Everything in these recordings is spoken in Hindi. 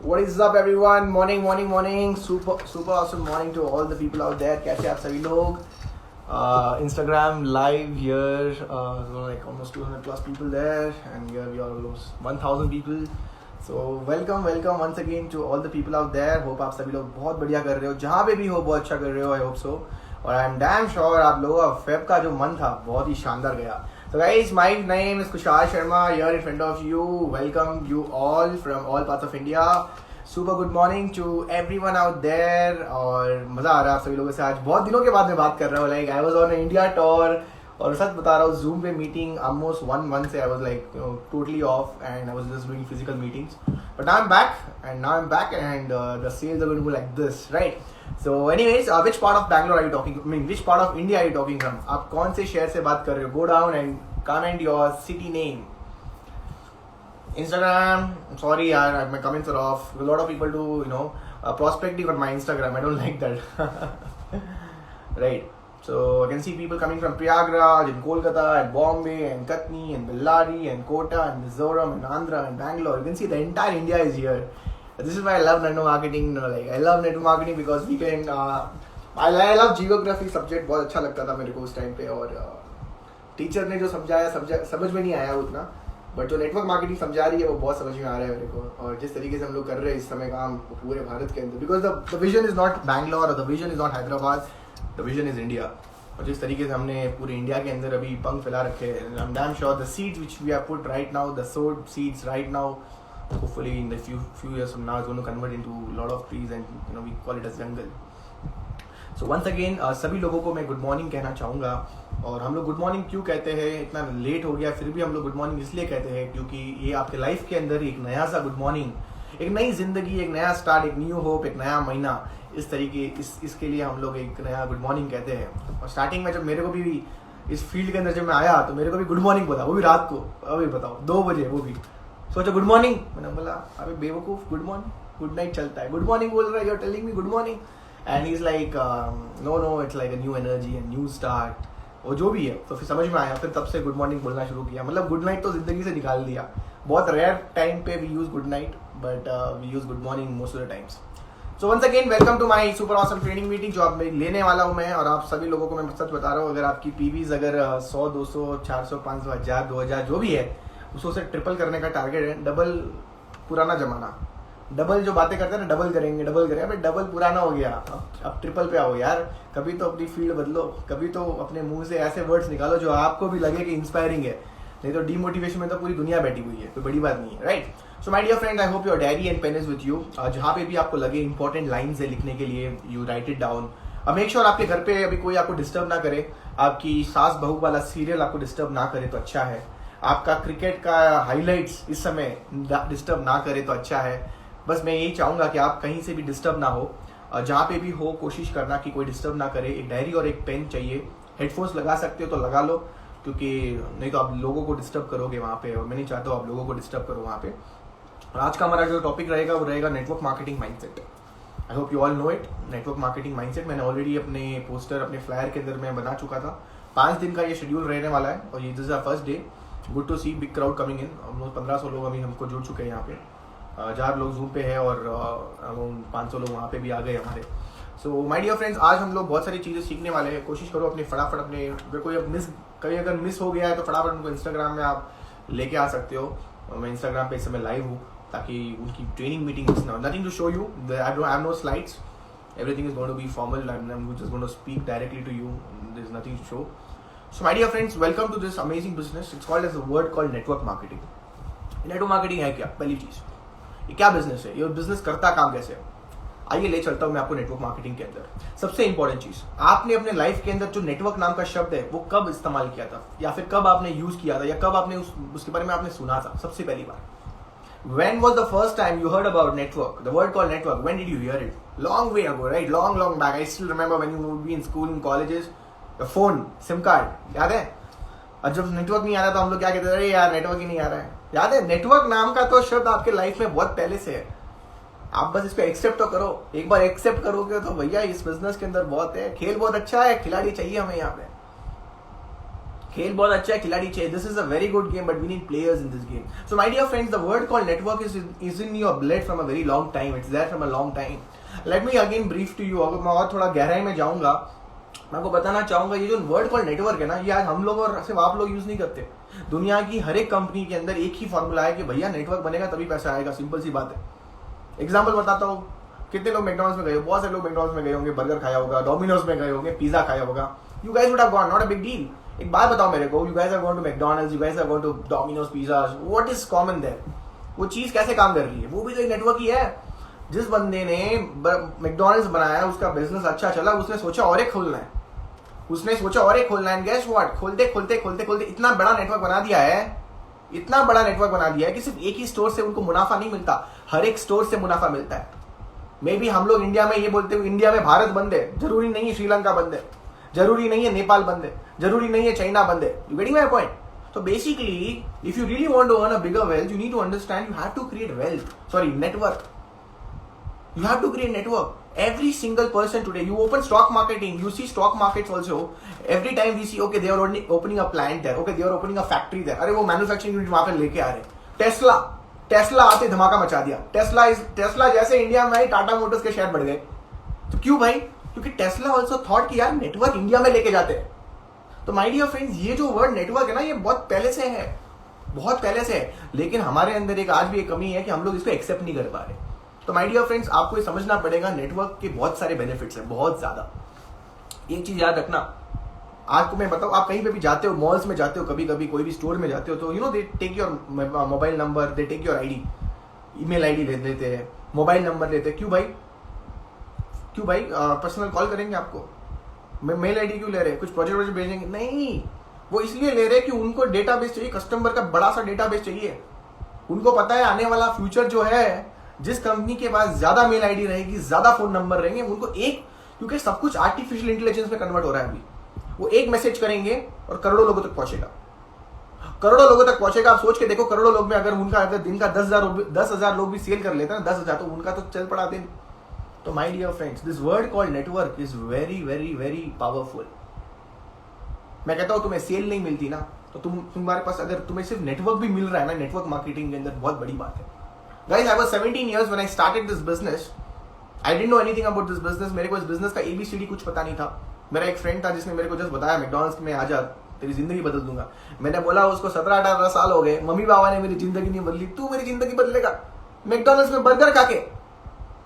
What is up everyone? Morning. Super awesome morning to all the people out there. कैसे आप सभी लोग? Instagram live here, like almost 200 plus people there, and here we are almost 1000 people. So welcome once again to all the people out there. Hope आप सभी लोग बहुत बढ़िया कर रहे हो, जहाँ पे भी हो बहुत अच्छा कर रहे हो. I hope so. और I am damn sure आप लोगों का फेब का जो मन था बहुत ही शानदार गया. So guys, my name is Kushal Sharma here in front of you. Welcome you all from all parts of India. Super good morning to everyone out there. और मज़ा आ रहा है आप सभी लोगों से. आज बहुत दिनों के बाद मैं बात कर रहा हूँ. Like I was on an India tour और सच बता रहा हूँ, Zoom पे मीटिंग almost 1 month से I was like totally off and I was just doing physical meetings. But now I'm back and the sales are going to go like this, right? So anyways, which part of Bangalore are you talking? I mean, which part of India are you talking from? आप कौन से शहर से बात कर रहे हो? Go down and comment your city name. Instagram, sorry yaar, my comments are off. A lot of people do, prospecting on my Instagram. I don't like that. Right. So I can see people coming from Prayagraj and Kolkata and Bombay and Katni and Bellary and Kota and Mizoram and Andhra and Bangalore. You can see the entire India is here. This is why I love network marketing. I love network marketing because we can. I love geography subject. बहुत अच्छा लगता था मेरे को उस टाइम पे और टीचर ने जो समझाया समझ में नहीं आया उतना, बट जो नेटवर्क मार्केटिंग समझा रही है वो बहुत समझ में आ रहा है मेरे को. और जिस तरीके से हम लोग कर रहे हैं इस समय काम पूरे भारत के अंदर, because the vision is not Bangalore और the vision is not Hyderabad, the vision is India. और जिस तरीके से हमने पूरे इंडिया के अंदर अभी पंख फैला रखे हैं, I am damn sure the seeds which we have put right now, the sowed seeds right now, hopefully in the few years from now it's going to convert into a lot of trees and we call it as jungle. So once again सभी लोगों को मैं गुड मॉर्निंग कहना चाहूँगा. और हम लोग गुड मॉर्निंग क्यों कहते हैं, इतना लेट हो गया फिर भी हम लोग गुड मॉर्निंग इसलिए कहते हैं क्योंकि ये आपके लाइफ के अंदर एक नया सा गुड मॉर्निंग, एक नई जिंदगी, एक नया स्टार्ट, एक न्यू होप, एक नया महीना, इस तरीके इसके लिए हम लोग एक नया गुड मॉर्निंग कहते हैं. और स्टार्टिंग में जब मेरे को भी इस फील्ड के अंदर जब मैं आया तो मेरे को भी गुड मॉर्निंग बोला, वो भी रात को, अभी बताओ 2 बजे, वो भी सोचो गुड मॉर्निंग. मैंने बोला अबे बेवकूफ, गुड मॉर्निंग, गुड नाइट चलता है, गुड मॉर्निंग बोल रहा है, you are telling me good morning. And he is like no it's like a new energy and new start, और जो भी है. तो फिर समझ में आया, फिर तब से गुड मॉर्निंग बोलना शुरू किया. मतलब गुड नाइट तो जिंदगी से निकाल दिया. बहुत रेयर टाइम पे we use good night, but we use good morning most of the times. So once again welcome to my super awesome training meeting जो आप लेने वाला हूँ मैं. और आप सभी लोगों को मैं सच बता रहा हूँ, अगर आपकी पीवीज अगर 100, 200, 400, 500, 1000, 2000 जो भी है उसको से ट्रिपल करने का टारगेट है. डबल पुराना जमाना, डबल जो बातें करते हैं ना, डबल करेंगे. भाई डबल पुराना हो गया, अब ट्रिपल पे आओ यार. कभी तो अपनी फील्ड बदलो, कभी तो अपने मुंह से ऐसे वर्ड्स निकालो जो आपको भी लगे कि इंस्पायरिंग है. नहीं तो डीमोटिवेशन में तो पूरी दुनिया बैठी हुई है, कोई बड़ी बात नहीं है, right. So my dear friend, I hope your diary and pen is with you. जहाँ पे भी आपको लगे इंपॉर्टेंट लाइन्स है लिखने के लिए, यू राइट इट डाउन. अब मेक श्योर आपके घर पे अभी कोई आपको डिस्टर्ब ना करे, आपकी सास बहू वाला सीरियल आपको डिस्टर्ब ना करे तो अच्छा है. आपका क्रिकेट का हाईलाइट्स इस समय डिस्टर्ब ना करे तो अच्छा है. बस मैं यही चाहूँगा कि आप कहीं से भी डिस्टर्ब ना हो, जहाँ पे भी हो कोशिश करना कि कोई डिस्टर्ब ना करे. एक डायरी और एक पेन चाहिए. हेडफोन्स लगा सकते हो तो लगा लो, क्योंकि नहीं तो आप लोगों को डिस्टर्ब करोगे वहाँ पे, और मैं नहीं चाहता हूँ आप लोगों को डिस्टर्ब करो वहाँ पे. और आज का हमारा जो टॉपिक रहेगा वो रहेगा network marketing mindset. I hope you all know it. Network marketing mindset मैंने ऑलरेडी अपने पोस्टर, अपने फ्लायर के अंदर मैं बना चुका था. 5 दिन का ये शेड्यूल रहने वाला है और ये this is first day. Good to see big crowd coming in. Almost 1500 लोग अभी हमको जुड़ चुके हैं यहाँ पे. 1000 लोग जूम पे है और 500 लोग वहाँ पे भी आ गए हमारे. सो माय डियर फ्रेंड्स, आज हम लोग बहुत सारी चीज़ें सीखने वाले हैं. कोशिश करो अपने फटाफट अपने, अगर कोई अगर मिस हो गया है तो फटाफट उनको इंस्टाग्राम में आप लेके आ सकते हो. मैं इंस्टाग्राम पे इस समय लाइव हूँ ताकि उनकी training meeting, nothing to show you, I have no slides, everything is going to be formal. I am just going to speak directly to you. There is nothing to show. So my dear friends, welcome to this amazing business. It's called as a word called network marketing. Network marketing है क्या? पहली चीज, ये क्या बिजनेस है, ये बिजनेस करता काम कैसे है? आइए ले चलता हूं मैं आपको नेटवर्क मार्केटिंग के अंदर. सबसे इंपॉर्टेंट चीज, आपने अपने लाइफ के अंदर जो नेटवर्क नाम का शब्द है वो कब इस्तेमाल किया था, या फिर कब आपने यूज किया था, या कब आपने उसके बारे में आपने सुना था सबसे पहली बार? When was the first time you heard about network? The word called network. When did you hear it? Long way ago, right? Long back. I still remember when you would be in school and colleges. The phone, SIM card, याद है? और जब नेटवर्क नहीं आ रहा तो हम लोग क्या कहते थे, अरे यार नेटवर्क ही नहीं आ रहा है. याद है? नेटवर्क नाम का तो शब्द आपके लाइफ में बहुत पहले से है. आप बस इसको एक्सेप्ट तो करो। एक बार एक्सेप्ट करोगे तो भैया इस बिजनेस के अंदर बहुत है। खेल बहुत अच्छा है, खिलाड़ी चाहिए हमें यहाँ पे। खेल बहुत अच्छा है, खिलाड़ी चाहिए। This is a very good game but we need players in this game. So my dear friends, the word called network is in your blood from a very long time. It's there from a long time. Let me again brief to you. अगर मैं और थोड़ा गहराई में जाऊंगा, मैं आपको बताना चाहूंगा ये जो वर्ड कॉल्ड नेटवर्क है ना, ये आज हम लोग और सिर्फ आप लोग यूज नहीं करते। दुनिया की हर एक कंपनी के अंदर एक ही फॉर्मूला है कि भैया नेटवर्क बनेगा तभी पैसा आएगा। सिंपल सी बात है। एग्जाम्पल बताता हूँ। कितने लोग मैकडॉनल्ड्स में गए हो? बहुत सारे लोग मैकडॉनल्ड्स में गए होंगे, बर्गर खाया होगा, डोमिनोज में गए होंगे, पिज्जा खाया होगा। You guys would have gone, not a big deal. एक बात बताओ मेरे को, you guys are going to McDonald's, you guys are going to Domino's, pizza, what is common there? वो चीज कैसे काम कर रही है? वो भी तो एक नेटवर्क ही है। जिस बंदे ने मैकडॉनल्ड्स बनाया, उसका बिजनेस अच्छा चला, उसने सोचा और एक खोलना है, उसने सोचा और एक खोलना है। Guess what? खोलते खोलते खोलते खोलते इतना बड़ा नेटवर्क बना दिया है, इतना बड़ा नेटवर्क बना दिया है कि सिर्फ एक ही स्टोर से उनको मुनाफा नहीं मिलता, हर एक स्टोर से मुनाफा मिलता है। मे बी हम लोग इंडिया में ये बोलते हुए, इंडिया में भारत बंद है, जरूरी नहीं है श्रीलंका बंद है, जरूरी नहीं है नेपाल बंद है, जरूरी नहीं है चाइना बंद है। You getting my point? So basically, if you really want to earn a bigger wealth, you need to understand you have to create wealth. Sorry, network. You have to create network. Every single person today, you open stock marketing, you see stock markets also. Every time we see, okay, they are opening a plant there, okay, they are opening a factory there. अरे वो मैन्युफैक्चरिंग यूनिट वहां पे लेके आ रहे। टेस्ला आते धमाका मचा दिया। टेस्ला जैसे इंडिया में आई, टाटा मोटर्स के शेयर बढ़ गए। तो क्यों भाई? क्योंकि टेस्ला ऑल्सो थॉट कि यार नेटवर्क इंडिया में लेके जाते हैं। तो माय डियर फ्रेंड्स, ये जो वर्ड नेटवर्क है ना, ये बहुत पहले से है, बहुत पहले से है। लेकिन हमारे अंदर एक आज भी एक कमी है कि हम लोग इसको एक्सेप्ट नहीं कर पा रहे। तो माय डियर फ्रेंड्स, आपको ये समझना पड़ेगा, नेटवर्क के बहुत सारे बेनिफिट्स हैं, बहुत ज्यादा। एक चीज याद रखना, आपको मैं बताऊं, आप कहीं पे भी जाते हो, मॉल्स में जाते हो, कभी कभी कोई भी स्टोर में जाते हो, तो you know they take your mobile number, they take your ID, email ID लेते हैं, मोबाइल नंबर लेते हैं। क्यों भाई? पर्सनल कॉल करेंगे आपको? मेल आईडी क्यों ले रहे हैं? कुछ प्रोजेक्ट भेजेंगे? नहीं, वो इसलिए ले रहे हैं कि उनको डेटाबेस चाहिए, कस्टमर का बड़ा सा डेटाबेस चाहिए। उनको पता है आने वाला फ्यूचर जो है, जिस कंपनी के पास ज्यादा मेल आईडी रहेगी, ज्यादा फोन नंबर रहेंगे, उनको एक, क्योंकि सब कुछ आर्टिफिशियल इंटेलिजेंस में कन्वर्ट हो रहा है अभी, वो एक मैसेज करेंगे और करोड़ों लोगों तक पहुंचेगा, करोड़ों लोगों तक पहुंचेगा। आप सोच के देखो, करोड़ों लोग में अगर उनका अगर दिन का 10,000 लोग भी सेल कर लेते हैं ना, 10,000, तो उनका तो चल पड़ा दिन। तो my dear friends, this word called network is very very very powerful. मैं कहता हूं तुम्हें सेल नहीं मिलती ना, तो तुम्हारे पास अगर तुम्हें सिर्फ नेटवर्क भी मिल रहा है ना, नेटवर्क मार्केटिंग के अंदर बहुत बड़ी बात है। Guys, I was 17 years when I started this business. I didn't know anything about this business. मेरे को इस बिजनेस का ABCD कुछ पता नहीं था। मेरा एक फ्रेंड था जिसने मेरे को जस्ट बताया, मैकडॉनल्ड्स में आजा, तेरी जिंदगी बदल दूंगा। मैंने बोला उसको 17-18 साल हो गए, मम्मी बाबा ने मेरी जिंदगी नहीं बदली, तू मेरी जिंदगी बदलेगा मैकडॉनल्ड्स में बर्गर खा के।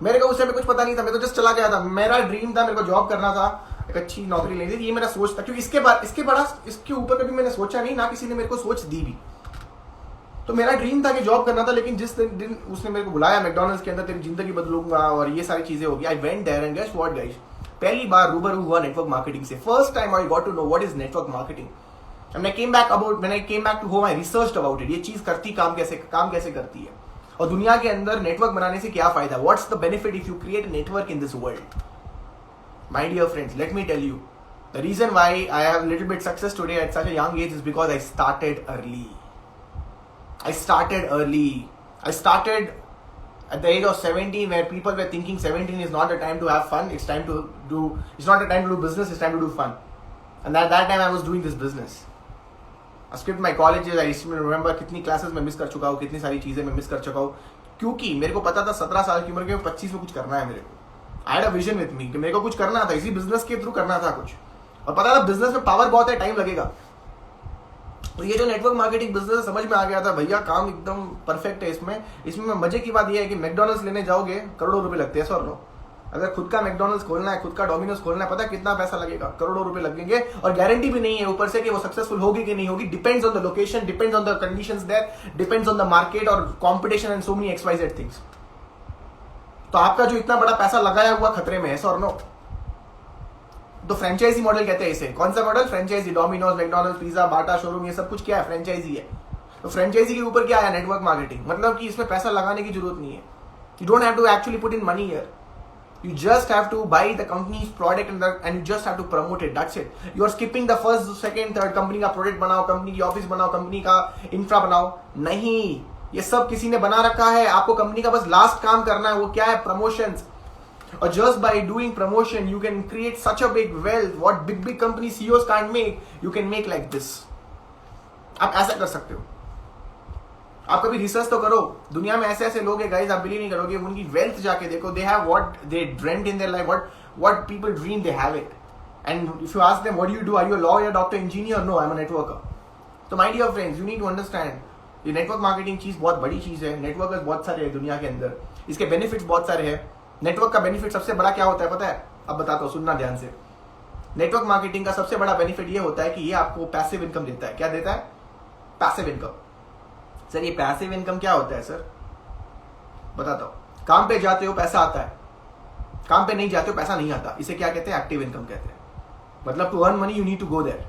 मेरे को उस समय कुछ पता नहीं था, मैं तो जस्ट चला गया था। मेरा ड्रीम था, मेरे को जॉब करना था, एक अच्छी नौकरी लेनी थी, ये मेरा सोच था। क्योंकि इसके ऊपर कभी मैंने सोचा नहीं, ना किसी ने मेरे को सोच दी भी। तो मेरा ड्रीम था कि जॉब करना था, लेकिन जिस दिन उसने मेरे को बुलाया मैकडॉनल्ड्स के अंदर, तेरी जिंदगी बदलूंगा और ये सारी चीजें होगी, I went there and guess what guys, पहली बार रूबरू हुआ नेटवर्क मार्केटिंग से। First time I got to know what is network marketing. When I came back to home, I researched about it. ये चीज काम कैसे करती है, और दुनिया के अंदर नेटवर्क बनाने से क्या फायदा, what's the benefit if you create network in this world. My dear friends, let me tell you, the reason why I have little bit success today at such a young age is because I started early at the age of 17, where people were thinking 17 is not the time to have fun, it's not the time to do business, it's time to do fun. And at that time I was doing this business. I skipped my colleges, I still remember कितनी क्लासेस में मिस कर चुका हूँ, कितनी सारी चीजें मैं मिस कर चुका हूँ, क्योंकि मेरे को पता था 17 साल की उम्र के 25 में कुछ करना है मेरे को। I had a vision with me कि मेरे को कुछ करना था, इसी बिजनेस के थ्रू करना था कुछ, और पता था बिजनेस में पावर बहुत है, टाइम लगेगा। तो ये जो नेटवर्क मार्केटिंग बिजनेस है, समझ में आ गया था भैया, काम एकदम परफेक्ट है इसमें मजे की बात यह है कि मैकडॉनल्ड्स लेने जाओगे करोड़ों रुपए लगते हैं, सर लो। अगर खुद का मैकडॉनल्ड्स खोलना है, खुद का डोमिनोज खोलना है, पता कितना पैसा लगेगा? करोड़ों रुपए लगेंगे, और गारंटी भी नहीं है ऊपर से कि वो सक्सेसफुल होगी कि नहीं होगी। Depends on the location, depends on the conditions there, depends on the market और competition and so many XYZ things. तो आपका जो इतना बड़ा पैसा लगाया हुआ खतरे में है, सर नो। तो फ्रेंचाइजी मॉडल कहते हैं इसे। कौन सा model? Franchisee. Domino's, McDonald's, pizza, Bata showroom, ये सब कुछ क्या है? फ्रेंचाइजी है। तो फ्रेंचाइजी के ऊपर क्या है? Network marketing. मतलब कि इसमें पैसा लगाने की जरूरत नहीं है। You don't have to actually put in money here, you just have to buy the company's product and you just have to promote it, that's it. You are skipping the first, second, third, company का प्रोडक्ट बनाओ, कंपनी की ऑफिस बनाओ, कंपनी का इंफ्रा बनाओ, नहीं। ये सब किसी ने बना रखा है, आपको कंपनी का बस लास्ट काम करना है, वो क्या है, प्रमोशंस। और just by doing promotion you can create such a big wealth, what big company CEOs can't make, you can make like this. आप ऐसा कर सकते हो। आप कभी रिसर्च तो करो, दुनिया में ऐसे ऐसे लोग हैं गाइस, आप बिलीव नहीं करोगे, उनकी वेल्थ जाके देखो, they have what they dreamed in their life, what people dream, they have it. And if you ask them what do you do, are you a lawyer, doctor, engineer? No, I am a networker. तो my dear friends, you need to understand, ये नेटवर्क मार्केटिंग चीज बहुत बड़ी चीज है। नेटवर्कर्स बहुत सारे हैं दुनिया के अंदर, इसके बेनिफिट्स बहुत सारे हैं। नेटवर्क का बेनिफिट सबसे बड़ा क्या होता है पता है? अब बताता हूँ, सुनना ध्यान से। नेटवर्क मार्केटिंग का सबसे बड़ा बेनिफिट ये होता है कि ये आपको पैसिव इनकम देता है। क्या देता है? Passive income. सर ये पैसिव इनकम क्या होता है सर? बताता हूँ। काम पे जाते हो पैसा आता है, काम पे नहीं जाते हो पैसा नहीं आता, इसे क्या कहते हैं? एक्टिव इनकम कहते हैं। मतलब to earn money you need to go there.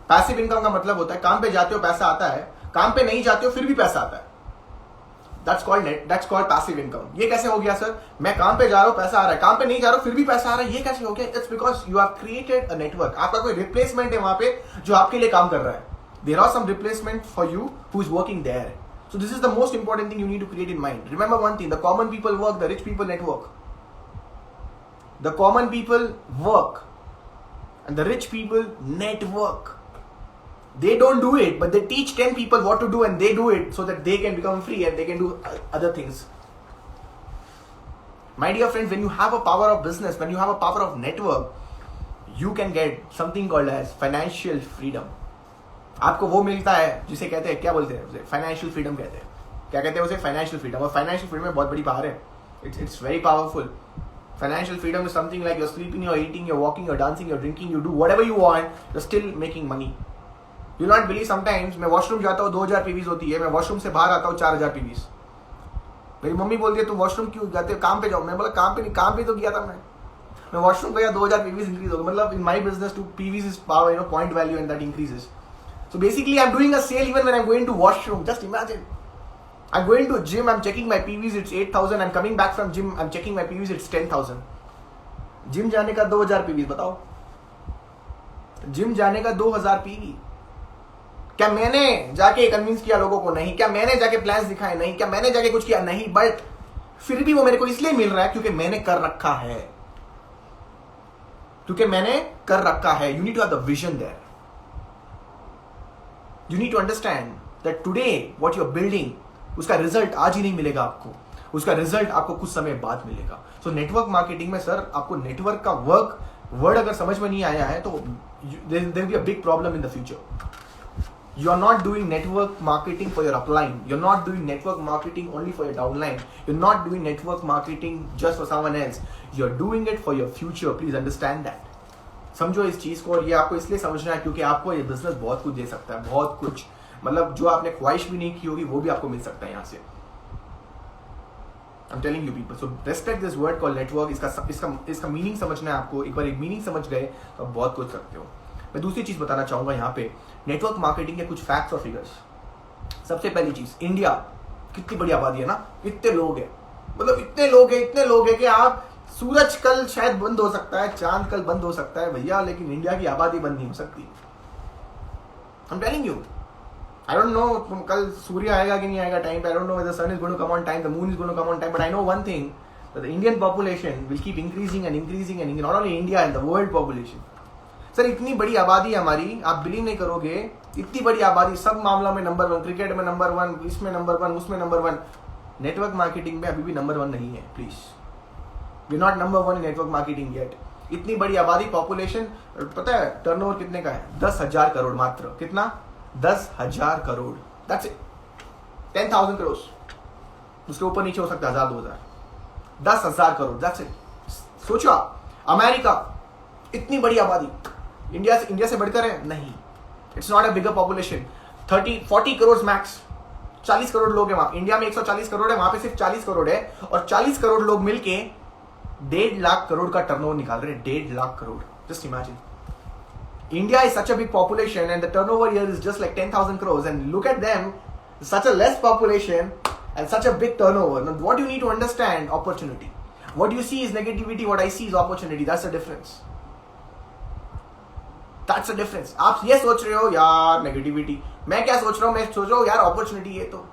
Passive income का मतलब होता है काम पे जाते हो पैसा आता है, काम पे नहीं जाते हो फिर भी पैसा आता है। That's called passive income. ये कैसे हो गया सर? मैं काम पे जा रहा हूं पैसा आ रहा है, काम पे नहीं जा रहा हूं फिर भी पैसा आ रहा है, ये कैसे हो गया? It's because you have created a network. आपका कोई रिप्लेसमेंट है वहां पे जो आपके लिए काम कर रहा है। There are some replacement for you who is working there. So this is the most important thing you need to create in mind. Remember one thing, the common people work, the rich people network. The common people work and the rich people network. They don't do it, but they teach 10 people what to do, and they do it so that they can become free and they can do other things. My dear friends, when you have a power of business, when you have a power of network, you can get something called as financial freedom. आपको वो मिलता है जिसे कहते हैं, क्या बोलते हैं उसे? फाइनेंशियल फ्रीडम कहते हैं। क्या कहते हैं उसे? Financial freedom. और फाइनेंशियल फ्रीडम में बहुत बड़ी पावर है। It's very powerful. Financial freedom is something like you're sleeping, you're eating, you're walking, you're dancing, you're drinking, you do whatever you want, you're still making money. You'll not believe sometimes मैं वॉशरूम जाता हूँ 2000 पीवीज होती है, मैं वॉशरूम से बाहर आता हूँ 4000 पीवीज। मेरी मम्मी बोलती है तुम वॉशरूम क्यों जाते हो, काम पे जाओ। मैं बोला काम पे नहीं, काम पे तो किया था मैं वॉशरूम गया 2000 पीवीज इंक्रीज हो गया। मतलब in my business to पीवीज is power, point value, and that increases. So basically I'm doing a sale even when I'm going to washroom. Just imagine. I'm going to gym, I'm checking my PVs, it's 8000. I'm coming back from gym, I'm checking my PVs, it's 10,000. Gym जाने का 2000 पीवी, बताओ। जिम जाने का 2000 पीवी। क्या मैंने जाके कन्विंस किया लोगों को? नहीं। क्या मैंने जाके प्लान्स दिखाए? नहीं। क्या मैंने जाके कुछ किया? नहीं। बट फिर भी वो मेरे को इसलिए मिल रहा है क्योंकि मैंने कर रखा है, क्योंकि मैंने कर रखा है। You need to have the vision there. You need to understand that today what you are building, उसका रिजल्ट आज ही नहीं मिलेगा आपको, उसका रिजल्ट आपको कुछ समय बाद मिलेगा। सो नेटवर्क मार्केटिंग में सर आपको नेटवर्क का वर्ड अगर समझ में नहीं आया है तो there will be a big problem in the future. You are not doing network marketing for your upline, you are not doing network marketing only for your downline, you are not doing network marketing just for someone else, you are doing it for your future. Please understand that. समझो इस चीज को, और ये आपको इसलिए समझना है क्योंकि आपको ये बिजनेस बहुत कुछ दे सकता है, बहुत कुछ। मतलब जो आपने ख्वाहिश भी नहीं की होगी वो भी आपको मिल सकता है यहाँ से। I'm telling you people, so respect this word called network. इसका मीनिंग समझना है आपको। एक बार एक मीनिंग समझ गए तो आप बहुत कुछ सकते हो। मैं दूसरी चीज बताना चाहूंगा यहाँ पे, नेटवर्क मार्केटिंग के कुछ फैक्ट्स और फिगर्स। सबसे पहली चीज, इंडिया कितनी बड़ी आबादी है ना, इतने लोग हैं, मतलब इतने लोग हैं कि आप सूरज कल शायद बंद हो सकता है, चांद कल बंद हो सकता है भैया, लेकिन इंडिया की आबादी बंद नहीं हो सकती। I'm telling you. I don't know कल सूर्य आएगा कि नहीं आएगा टाइम पे, I don't know whether the sun is going to come on time, the moon is going to come on time, but I know one thing, that the Indian population will keep increasing and increasing and not only India and the world population. Sir इतनी बड़ी आबादी है हमारी, आप बिलीव नहीं करोगे, इतनी बड़ी आबादी, सब मामला में नंबर 1, क्रिकेट में नंबर 1, इसमें नंबर 1, उसमें नंबर 1, नेटवर्क मार्केटिंग में अभी भी नंबर 1 नहीं है। Please, we are not number 1 in network marketing yet. इतनी बड़ी आबादी, पॉपुलेशन, पता है टर्नओवर कितने का है? 10,000 करोड़ मात्र। कितना? 10,000 करोड़। That's it. 10,000 करोड़, उसके ऊपर नीचे हो सकता है 1000 2000। 10,000 करोड़, दैट्स इट। सोचो अमेरिका, इतनी बड़ी आबादी, इंडिया से बढ़कर है? नहीं। It's not a bigger population. 30-40 crore max, 40 crore लोग हैं वहां। इंडिया में 140 करोड़ है, वहां पे सिर्फ 40 करोड़ है, और 40 करोड़ लोग मिलके 1.5 लाख करोड़ का टर्नओवर निकाल रहे हैं। 1.5 lakh crore. Just imagine, India is such a big population and the turnover here is just like 10,000 crores, and look at them, such a less population and such a big turnover. Now what you need to understand, opportunity. What you see is negativity, what I see is opportunity. That's the difference. That's the difference. आप ये सोच रहे हो यार नेगेटिविटी, मैं क्या सोच रहा हूँ? मैं सोच रहा हूँ यार अपॉर्चुनिटी है। तो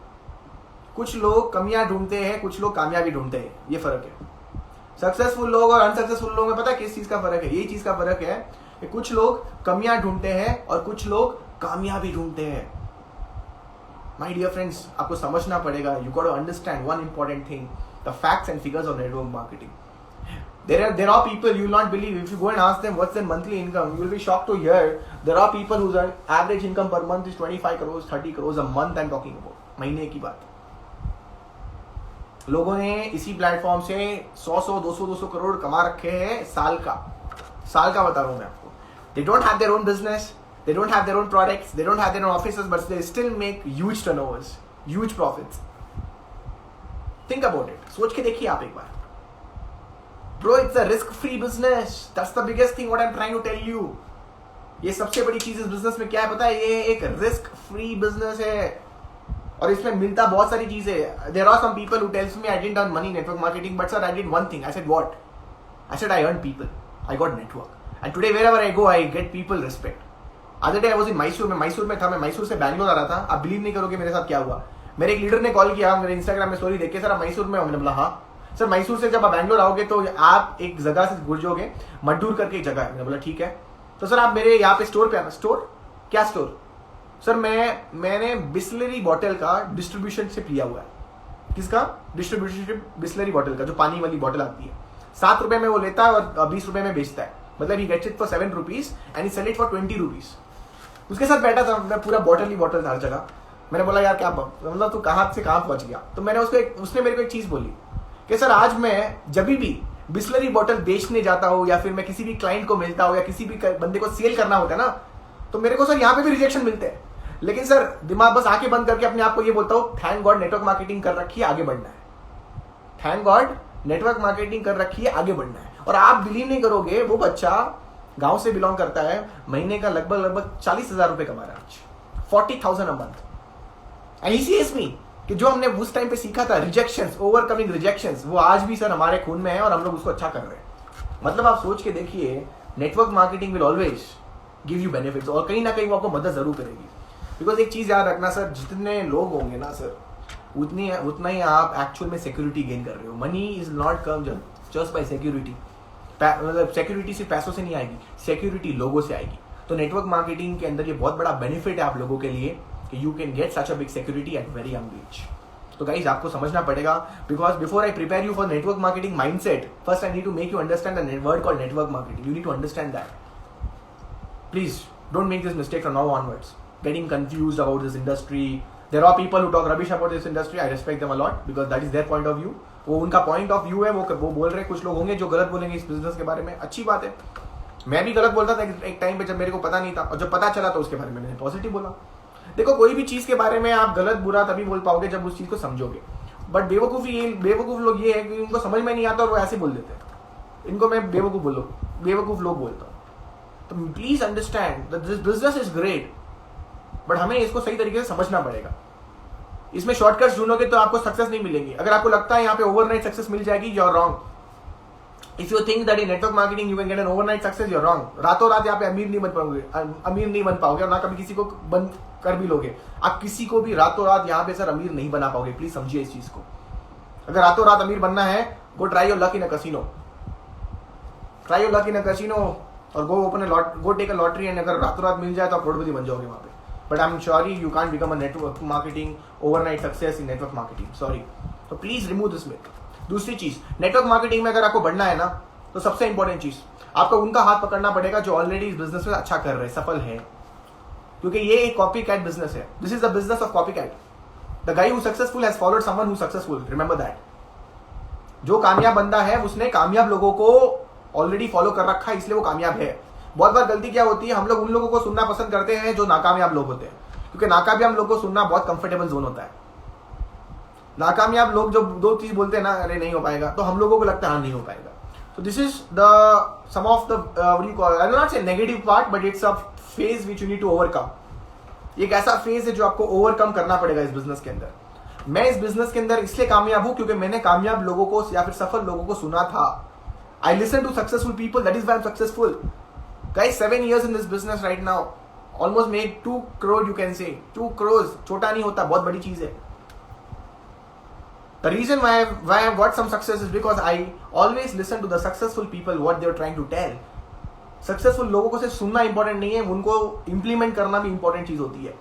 कुछ लोग कमियां ढूंढते हैं, कुछ लोग कामयाबी ढूंढते हैं, ये फर्क है। सक्सेसफुल लोग और अनसक्सेसफुल लोगों में पता है किस चीज का फर्क है? यही चीज का फर्क है कि कुछ लोग कमियां ढूंढते हैं और कुछ लोग कामयाबी ढूंढते हैं। माय डियर फ्रेंड्स, आपको समझना पड़ेगा, you got to understand one important thing, the facts and figures of network marketing. There are people you will not believe. If you go and ask them what's their monthly income, you will be shocked to hear there are people whose average income per month is 25 crores, 30 crores a month. I'm talking about महीने की बात. लोगों ने इसी प्लेटफॉर्म से 100 200 करोड़ कमा रखे हैं साल का बता रहा हूं मैं आपको. They don't have their own business, they don't have their own products, they don't have their own offices, but they still make huge turnovers, huge profits. Think about it. सोच के देखिए आप एक बार. Bro, it's a risk-free business. That's the biggest thing what I'm trying to tell you. ये सबसे बड़ी चीज इस बिजनेस में क्या है पता है? ये एक रिस्क-फ्री बिजनेस है और इसमें मिलता बहुत सारी चीजें. There are some people who tells me I didn't earn money in network marketing, but sir, I did one thing. I said what? I said I earned people. I got network. And today wherever I go, I get people respect. Other day I was in Mysore. मैं मैसूर में था. मैं मैसूर से बैंगलोर आ रहा था. आप बिलीव नहीं करोगे मेरे साथ क्या हुआ. मेरे एक लीडर ने कॉल किया, मेरे इंस्टाग्राम में स्टोरी देख के, सर आप मैसूर में हो? मैंने बोला हाँ. सर मैसूर से जब आप बैंगलोर आओगे तो आप एक जगह से गुजरोगे, मड्डूर करके एक जगह है. मैंने बोला ठीक है. तो सर आप मेरे यहाँ पे स्टोर पे आना. स्टोर? क्या स्टोर? सर मैंने बिस्लरी बॉटल का डिस्ट्रीब्यूशनशिप लिया हुआ है. किसका डिस्ट्रीब्यूशनशिप? बिस्लरी बॉटल का, जो पानी वाली बॉटल आती है. 7 रुपए में वो लेता है और 20 रुपए में बेचता है. मतलब he gets it for 7 rupees and he sell it for 20 rupees. उसके साथ बैठा था मैं, पूरा बॉटल ही बॉटल था हर जगह. मैंने बोला यार क्या मतलब तू कहाँ से कहाँ पहुंच गया. तो मैंने उसने मेरे को एक चीज बोली कि सर आज मैं जब भी बिस्लरी बॉटल बेचने जाता हूँ या फिर मैं किसी भी क्लाइंट को मिलता हूँ या किसी भी बंदे को सेल करना होता है ना, तो मेरे को सर यहाँ पे भी रिजेक्शन मिलते हैं. लेकिन सर दिमाग बस आंखें बंद करके अपने आप को ये बोलता हूँ थैंक गॉड नेटवर्क मार्केटिंग कर रखी है, आगे बढ़ना है. थैंक गॉड नेटवर्क मार्केटिंग कर रखी है, आगे बढ़ना है. और आप बिलीव नहीं करोगे, वो बच्चा गांव से बिलोंग करता है, महीने का लगभग 40,000 रुपए कमा रहा है आज, 40,000 a month. And he says me कि जो हमने उस टाइम पे सीखा था, रिजेक्शंस, ओवरकमिंग रिजेक्शंस, वो आज भी सर हमारे खून में है और हम लोग उसको अच्छा कर रहे हैं. मतलब आप सोच के देखिए, network marketing will always give you benefits और कहीं ना कहीं वो आपको मदद जरूर करेगी. बिकॉज एक चीज याद रखना सर, जितने लोग होंगे ना सर, उतना ही आप एक्चुअल में सिक्योरिटी गेन कर रहे हो. Money is not come just by security. मतलब सिक्योरिटी सिर्फ पैसों से नहीं आएगी, सिक्योरिटी लोगों से आएगी. तो नेटवर्क मार्केटिंग के अंदर ये बहुत बड़ा बेनिफिट है आप लोगों के लिए कि you can get such a big security at very young age. तो गाइज आपको समझना पड़ेगा, because before I prepare you for network marketing mindset, first I need to make you understand the word called network marketing. You need to understand that. Please don't make this mistake from now onwards, getting confused about this industry. There are people who talk rubbish about this industry. I respect them a lot because that is their point of view. वो उनका पॉइंट ऑफ व्यू है, वो बोल रहे. कुछ लोग होंगे जो गलत बोलेंगे इस बिजनेस के बारे में, अच्छी बात है. मैं भी गलत बोलता था एक टाइम पे जब मेरे को पता नहीं था, और जब पता चला तो उसके बारे में मैंने पॉजिटिव बोला. देखो कोई भी चीज के बारे में आप गलत बुरा तभी बोल पाओगे जब उस चीज को समझोगे. बट बेवकूफ लोग ये है कि उनको समझ में नहीं आता और वो ऐसे बोल देते हैं. इनको मैं बेवकूफ लोग बोलता हूँ. तो please understand that this business is great, but हमें इसको सही तरीके से समझना पड़ेगा. इसमें शॉर्टकट्स ढूंढोगे तो आपको सक्सेस नहीं मिलेगी. अगर आपको लगता है यहाँ पे ओवरनाइट सक्सेस मिल जाएगी, you are wrong. If you think that in network marketing you can get an overnight success, you are wrong. रातों रात यहाँ पे अमीर नहीं बन पाओगे और ना कभी किसी को बंद कर भी लोगे. आप किसी को भी रातों रात यहाँ पे सर अमीर नहीं बना पाओगे. प्लीज समझिए इस चीज को. अगर रातों रात अमीर बनना है, go try your luck in a casino. Try your luck in a casino और go take a lottery. And अगर रातों रात मिल जाए तो आप करोड़पति बन जाओगे वहां पे. But I'm sorry, you can't become a network marketing overnight success in network marketing. Sorry. So please remove this myth. दूसरी चीज, नेटवर्क मार्केटिंग में अगर आपको बढ़ना है ना, तो सबसे इंपॉर्टेंट चीज, आपको उनका हाथ पकड़ना पड़ेगा जो ऑलरेडी इस बिजनेस में अच्छा कर रहे हैं, सफल है. क्योंकि ये एक कॉपी कैट बिजनेस है. This is the business of copy cat. The guy who successful has followed someone who successful. Remember that. जो कामयाब बंदा है उसने कामयाब लोगों को ऑलरेडी फॉलो कर रखा है, इसलिए वो कामयाब है. बहुत बार गलती क्या होती है, हम लोग उन लोगों को सुनना पसंद करते हैं जो नाकामयाब लोग होते हैं, क्योंकि नाकामयाब लोगों को सुनना बहुत कंफर्टेबल जोन होता है. नाकामयाब लोग जो दो चीज बोलते हैं ना, अरे नहीं हो पाएगा, तो हम लोगों को लगता है हाँ नहीं हो पाएगा. तो this is the some of the what you call, I will not say negative part, but it's a phase which you need to overcome. एक ऐसा फेज है जो आपको ओवरकम करना पड़ेगा इस बिजनेस के अंदर. मैं इस बिजनेस के अंदर इसलिए कामयाब हूं क्योंकि मैंने कामयाब लोगों को या फिर सफल लोगों को सुना था. I listen to successful people, that is why I am successful. Guys, 7 years in this business right now, almost made 2 crore, you can say 2 crores. छोटा नहीं होता, बहुत बड़ी चीज है. The reason why I've got some success is because I always listen to the successful people what they are trying to tell. Successful लोगों को सिर्फ सुनना इंपॉर्टेंट नहीं है, उनको इंप्लीमेंट करना भी इंपॉर्टेंट चीज होती है.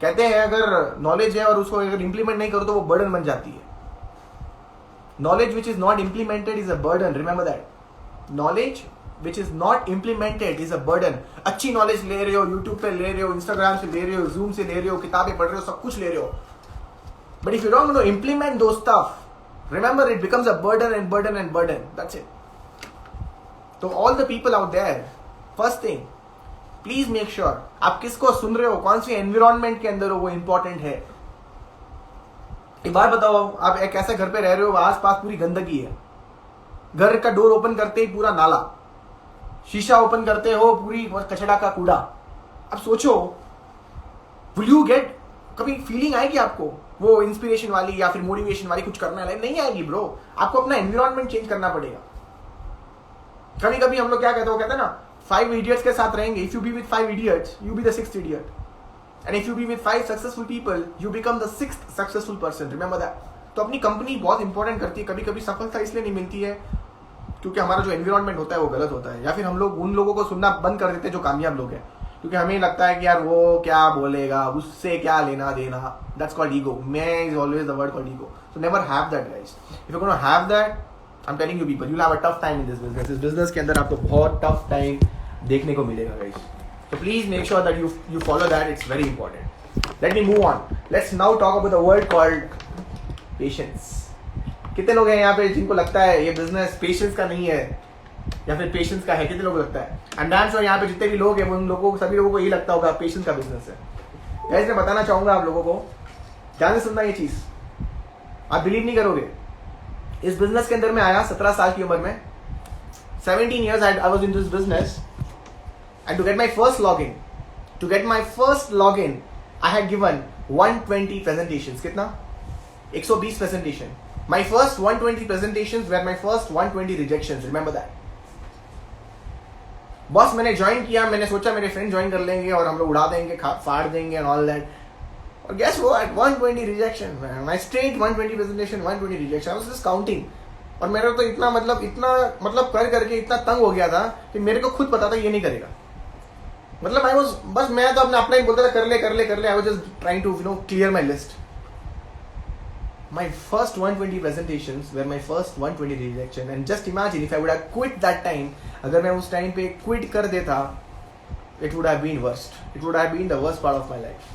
कहते हैं अगर नॉलेज है और उसको अगर इंप्लीमेंट नहीं करो तो वो बर्डन बन जाती है. Knowledge which is not implemented is a burden. Remember that. Knowledge which is not implemented is a burden. अच्छी नॉलेज ले रहे हो, यूट्यूब पे ले रहे हो, इंस्टाग्राम से ले रहे हो, जूम से ले रहे हो, किताबें पढ़ रहे हो, सब कुछ ले रहे हो, but if you don't know implement those stuff, remember it becomes a burden and burden and burden. That's it. तो all the people out there, first thing, please make sure आप किसको सुन रहे हो, कौन सी एनवायरमेंट के अंदर हो, वो इंपॉर्टेंट है. एक बार बताओ, आप एक ऐसे घर पे रह रहे हो, आसपास पूरी गंदगी है, घर का डोर ओपन करते ही पूरा नाला, शीशा ओपन करते हो पूरी कचड़ा का कूड़ा. अब सोचो, विल यू गेट, कभी फीलिंग आएगी आपको वो इंस्पिरेशन वाली या फिर मोटिवेशन वाली कुछ करना है? नहीं आएगी ब्रो. आपको अपना एनवायरमेंट चेंज करना पड़ेगा. कभी कभी हम लोग क्या कहते हो, कहते हैं ना 5 idiots के साथ रहेंगे. If you be with 5 idiots, you be the 6th idiot. And if you be with 5 successful people, you become the 6th successful person. Remember that. तो अपनी कंपनी बहुत इंपॉर्टेंट करती है. कभी कभी सफलता इसलिए नहीं मिलती है क्योंकि हमारा जो एनवायरमेंट होता है वो गलत होता है, या फिर हम लोग उन लोगों को सुनना बंद कर देते हैं जो कामयाब लोग हैं, क्योंकि हमें लगता है कि यार वो क्या बोलेगा, उससे क्या लेना देना. That's called ego. मैं is always the word called ego. So never have that guys. If you gonna have that, I am telling you people, you will have a tough time in this business. इस बिजनेस के अंदर आपको बहुत टफ टाइम देखने को मिलेगा guys. So please make sure that you follow that. It's very important. Let me move on. Let's now talk about the word called patience. कितने लोग हैं यहाँ पे जिनको लगता है ये बिजनेस पेशेंस का नहीं है या फिर पेशेंस का है? कितने लोगों को लगता है? एंड डैम श्योर यहाँ पे जितने भी लोग हैं उन लोगों, सभी लोगों को ये लगता होगा पेशेंस का बिजनेस है. गाइस मैं बताना चाहूंगा आप लोगों को, ध्यान से सुनना ये चीज, आप बिलीव नहीं करोगे. इस बिजनेस के अंदर मैं आया 17 साल की उम्र में. 17 years I was in this business. And to get my first login, I had given 120 presentations. कितना? 120 presentation. My first 120 presentations were my first 120 rejections. Remember that. बस मैंने ज्वाइन किया, मैंने सोचा मेरे फ्रेंड ज्वाइन कर लेंगे और हम लोग उड़ा देंगे, फाड़ देंगे and all that. और guess what? 120 rejection. My straight 120 presentation, 120 rejection. I was just counting. और मेरा तो इतना मतलब कर करके इतना तंग हो गया था कि मेरे को खुद पता था ये नहीं करेगा. मतलब बस मैं तो अपना ही बोलता था कर ले. I was just trying to clear my list. My first 120 presentations were my first 120 rejection. And just imagine if I would have quit that time, अगर मैं उस टाइम पे क्विट कर देता, it would have been worst. It would have been the worst part of my life.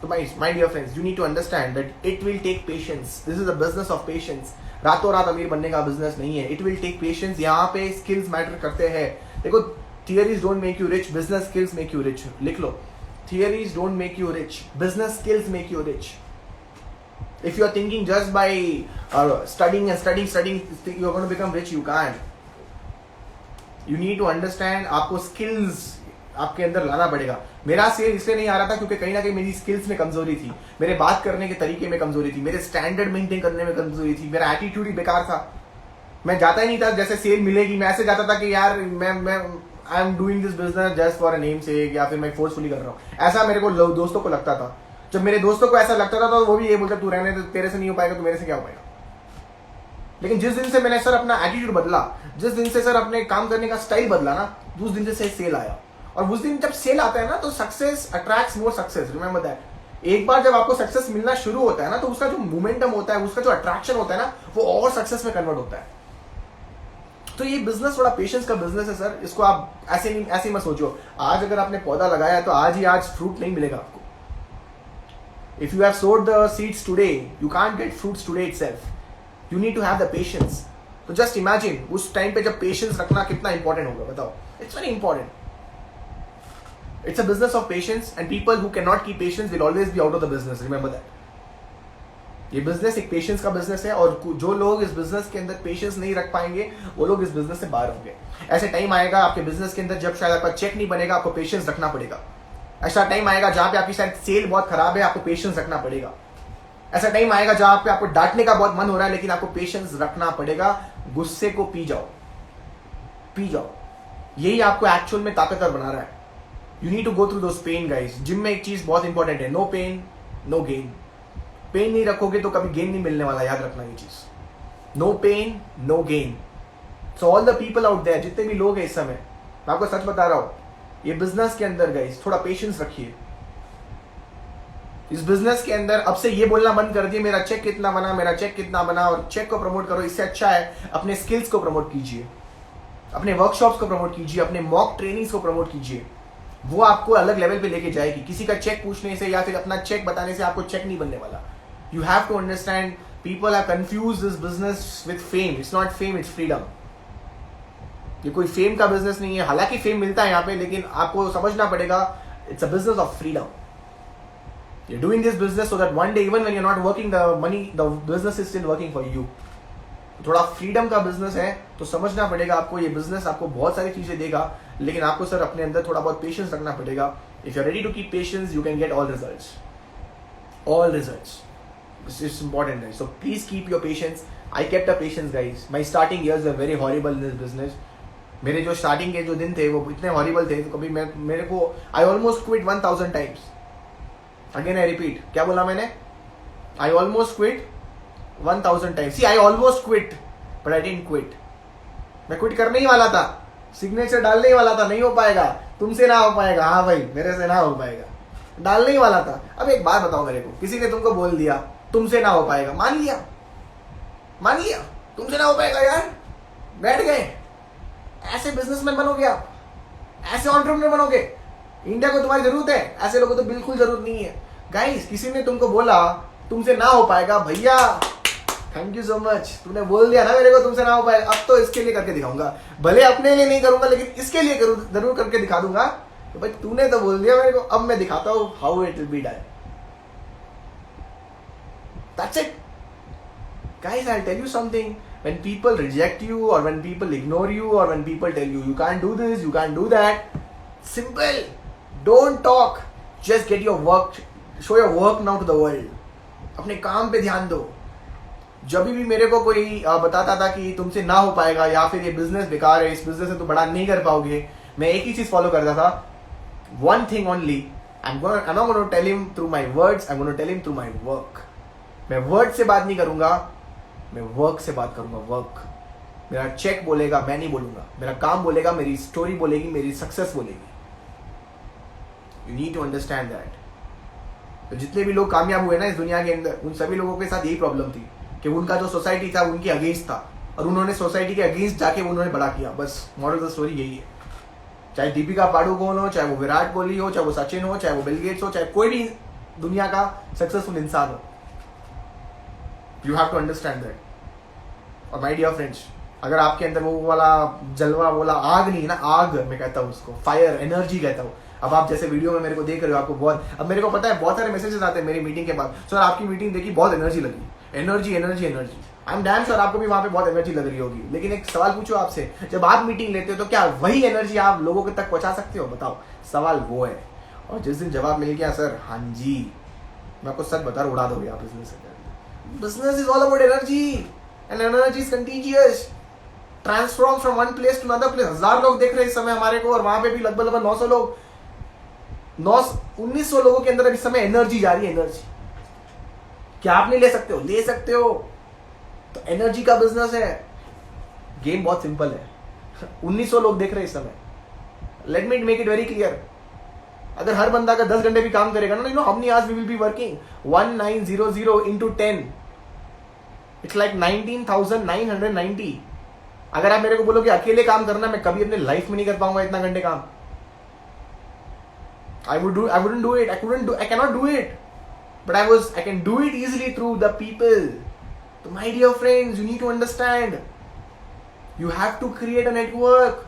So my dear friends, you need to understand that it will take patience. This is a business of patience. रातों रात अमीर बनने का बिजनेस नहीं है. It will take patience. यहाँ पे स्किल्स मैटर करते हैं. देखो, theories don't make you rich, business skills make you rich. लिख लो, theories don't make you rich, business skills make you rich. If you are thinking just by studying, you are going to become rich, you can't. You need to understand, आपको skills आपके अंदर लाना पड़ेगा. मेरा सेल इसलिए नहीं आ रहा था क्योंकि कहीं ना कहीं मेरी स्किल्स में कमजोरी थी, मेरे बात करने के तरीके में कमजोरी थी, मेरे स्टैंडर्ड मेंटेन करने में कमजोरी थी, मेरा एटीट्यूड ही बेकार था. मैं जाता ही नहीं था जैसे सेल मिलेगी, मैं ऐसे जाता था कि यार मैं I am doing this business just for a name सेक, या फिर मैं फोर्सफुली कर रहा हूँ. ऐसा मेरे को दोस्तों को लगता था. जब मेरे दोस्तों को ऐसा लगता था तो वो भी ये बोलता, तू रहने दे, तेरे से नहीं हो पाएगा, तो मेरे से क्या हो पाएगा. लेकिन जिस दिन से मैंने सर अपना एटीट्यूड बदला, जिस दिन से सर अपने काम करने का स्टाइल बदला ना, उस दिन से सेल आया. और उस दिन जब सेल आता है ना तो success attracts more success. Remember that. एक बार जब आपको सक्सेस मिलना शुरू होता है ना, तो उसका जो मोमेंटम होता है, उसका जो अट्रैक्शन होता है ना, वो और सक्सेस में कन्वर्ट होता है. तो ये बिजनेस थोड़ा पेशेंस का बिजनेस है सर. इसको आप ऐसे मत सोचो, आज अगर आपने पौधा लगाया तो आज फ्रूट नहीं मिलेगा आपको. If you have sowed the seeds today, you can't get fruits today itself. You need to have the patience. तो जस्ट इमेजिन उस टाइम पे जब पेशेंस रखना कितना इंपॉर्टेंट होगा, बताओ. It's very important. It's a business of patience, and people who cannot keep patience will always be out of the business. Remember that. ये बिजनेस एक पेशेंस का बिजनेस है, और जो लोग इस बिजनेस के अंदर पेशेंस नहीं रख पाएंगे वो लोग इस बिजनेस से बाहर होंगे. ऐसे टाइम आएगा आपके बिजनेस के अंदर जब शायद आपका चेक नहीं बनेगा, आपको पेशेंस रखना पड़ेगा. ऐसा टाइम आएगा जहां पे आपकी शायद सेल बहुत खराब है, आपको पेशेंस रखना पड़ेगा. ऐसा टाइम आएगा जहां पे आपको डांटने का बहुत मन हो रहा है, लेकिन आपको पेशेंस रखना पड़ेगा. गुस्से को पी जाओ. यही आपको एक्चुअल में ताकतवर बना रहा है. You need to go through those pain, guys. Gym में एक चीज बहुत इंपॉर्टेंट है, no pain no gain. Pain नहीं रखोगे तो कभी गेन नहीं मिलने वाला, याद रखना ये चीज। No pain no gain. So all the people out there, जितने भी लोग हैं इस समय, मैं आपको सच बता रहा हूं, ये बिजनेस के अंदर गाइस थोड़ा पेशेंस रखिए। इस बिजनेस के अंदर अब से ये बोलना बंद कर दिए मेरा चेक कितना बना, मेरा चेक कितना बना, और चेक को प्रमोट करो। इससे अच्छा है अपने स्किल्स को प्रमोट कीजिए, अपने वर्कशॉप्स को प्रमोट कीजिए, अपने मॉक ट्रेनिंग्स को प्रमोट कीजिए। वो आपको अलग लेवल पे लेके जाएगी। किसी का चेक पूछने से या फिर अपना चेक बताने से आपको चेक नहीं बनने वाला। You have to understand, people are confuse this business with fame. It's not fame, it's freedom. ये कोई फेम का बिजनेस नहीं है, हालांकि फेम मिलता है यहाँ पे, लेकिन आपको समझना पड़ेगा it's a business of freedom. You're doing this business so that one day, even when you're not working, the business is still working for you. थोड़ा फ्रीडम का बिजनेस है तो समझना पड़ेगा आपको, ये बिजनेस आपको बहुत सारी चीजें देगा, लेकिन आपको सर अपने अंदर थोड़ा बहुत पेशेंस रखना पड़ेगा। If you are ready to keep patience, you can get all results. All results, this is important guys, so please keep your patience. I kept a patience guys. My starting years were very horrible in this business. मेरे जो स्टार्टिंग के जो दिन थे वो इतने हॉरिबल थे, तो कभी मेरे को I almost quit 1000 times. Again I repeat, क्या बोला मैंने? I almost quit 1000 times. See, I almost quit but I didn't quit. मैं क्विट करने ही वाला था, सिग्नेचर डालने ही वाला था, नहीं हो पाएगा, तुमसे ना हो पाएगा, हाँ भाई मेरे से ना हो पाएगा, डालने ही वाला था। अब एक बात बताओ मेरे को, किसी ने तुमको बोल दिया तुमसे ना हो पाएगा, मान लिया तुमसे ना हो पाएगा यार, बैठ गए। ऐसे बिजनेसमैन बनोगे आप, ऐसे एंटरप्रेन्योर बनोगे? इंडिया को तुम्हारी जरूरत है? ऐसे लोगों को तो बिल्कुल जरूरत नहीं है गाइस। किसी ने तुमको बोला तुमसे ना हो पाएगा, भैया थैंक यू सो मच, तूने बोल दिया ना मेरे को तुमसे ना हो पाएगा, अब तो इसके लिए करके दिखाऊंगा। भले अपने लिए नहीं करूंगा, लेकिन इसके लिए जरूर करके दिखा दूंगा। तो भाई तूने तो बोल दिया मेरे को, अब मैं दिखाता हूं how it will be done. That's it guys। I'll tell you something, when people reject you or when people ignore you or when people tell you can't do this, you can't do that, simple, don't talk, just get your work, show your work now to the world। अपने काम पे ध्यान दो। जब भी मेरे को कोई बताता था कि तुमसे ना हो पाएगा या फिर ये बिजनेस बेकार है, इस बिजनेस से तुम बड़ा नहीं कर पाओगे, मैं एक ही चीज फॉलो करता था, one thing only, I'm not going to tell him through my words, I'm going to tell him through my work। मैं वर्ड से बात नहीं करूंगा, मैं वर्क से बात करूंगा। वर्क, मेरा चेक बोलेगा, मैं नहीं बोलूंगा, मेरा काम बोलेगा, मेरी स्टोरी बोलेगी, मेरी सक्सेस बोलेगी। You need to understand that. तो जितने भी लोग कामयाब हुए ना इस दुनिया के अंदर, उन सभी लोगों के साथ यही प्रॉब्लम थी कि उनका जो सोसाइटी था उनके अगेंस्ट था, और उन्होंने सोसाइटी के अगेंस्ट जाके उन्होंने बड़ा किया। बस मॉरल ऑफ द स्टोरी यही है। चाहे दीपिका पाडुकोन हो, चाहे वो विराट कोहली हो, चाहे वो सचिन हो, चाहे वो बिल गेट्स हो, चाहे कोई भी दुनिया का सक्सेसफुल इंसान हो, you have to understand that. और माय डियर फ्रेंड्स, अगर आपके अंदर वो वाला जलवा, वो वाला आग नहीं है ना, आग मैं कहता हूँ उसको, फायर, एनर्जी कहता हूँ। अब आप जैसे वीडियो में मेरे को देख रहे हो, आपको बहुत, अब मेरे को पता है बहुत सारे मैसेजेस आते हैं मेरी मीटिंग के बाद, सर आपकी मीटिंग देखी, बहुत एनर्जी लगी, energy energy energy. I am damn sure आपको भी वहां पे बहुत एनर्जी लग रही होगी। लेकिन एक सवाल पूछो आपसे, जब आप मीटिंग लेते हो तो क्या वही एनर्जी आप लोगों के तक पहुंचा सकते हो? बताओ, सवाल वो है। और जिस दिन जवाब मिल गया सर हाँ जी, मैं आपको सच बता रहा हूँ, उड़ा दोगे आप business. Business is all about energy, and energy is contagious, transform from one place to another place। 1000 लोग देख रहे हैं इस समय हमारे को, और वहां पे भी लगभग 900 लोग, 1900 लोगों के अंदर इस समय एनर्जी जा रही है। एनर्जी क्या आप नहीं ले सकते हो? ले सकते हो। तो एनर्जी का बिजनेस है, गेम बहुत सिंपल है। 1900 लोग देख रहे हैं इस समय। Let me make it very clear, अगर हर बंदा का 10 घंटे भी काम करेगा ना, how many hours we will be working? 1900 into 10, it's like 19,990। अगर आप मेरे को बोलोगे अकेले काम करना, मैं कभी अपने लाइफ में नहीं कर पाऊंगा इतना घंटे काम। I wouldn't do it, I cannot do it, but I can do it easily through the people। So my dear friends, you need to understand, you have to create a network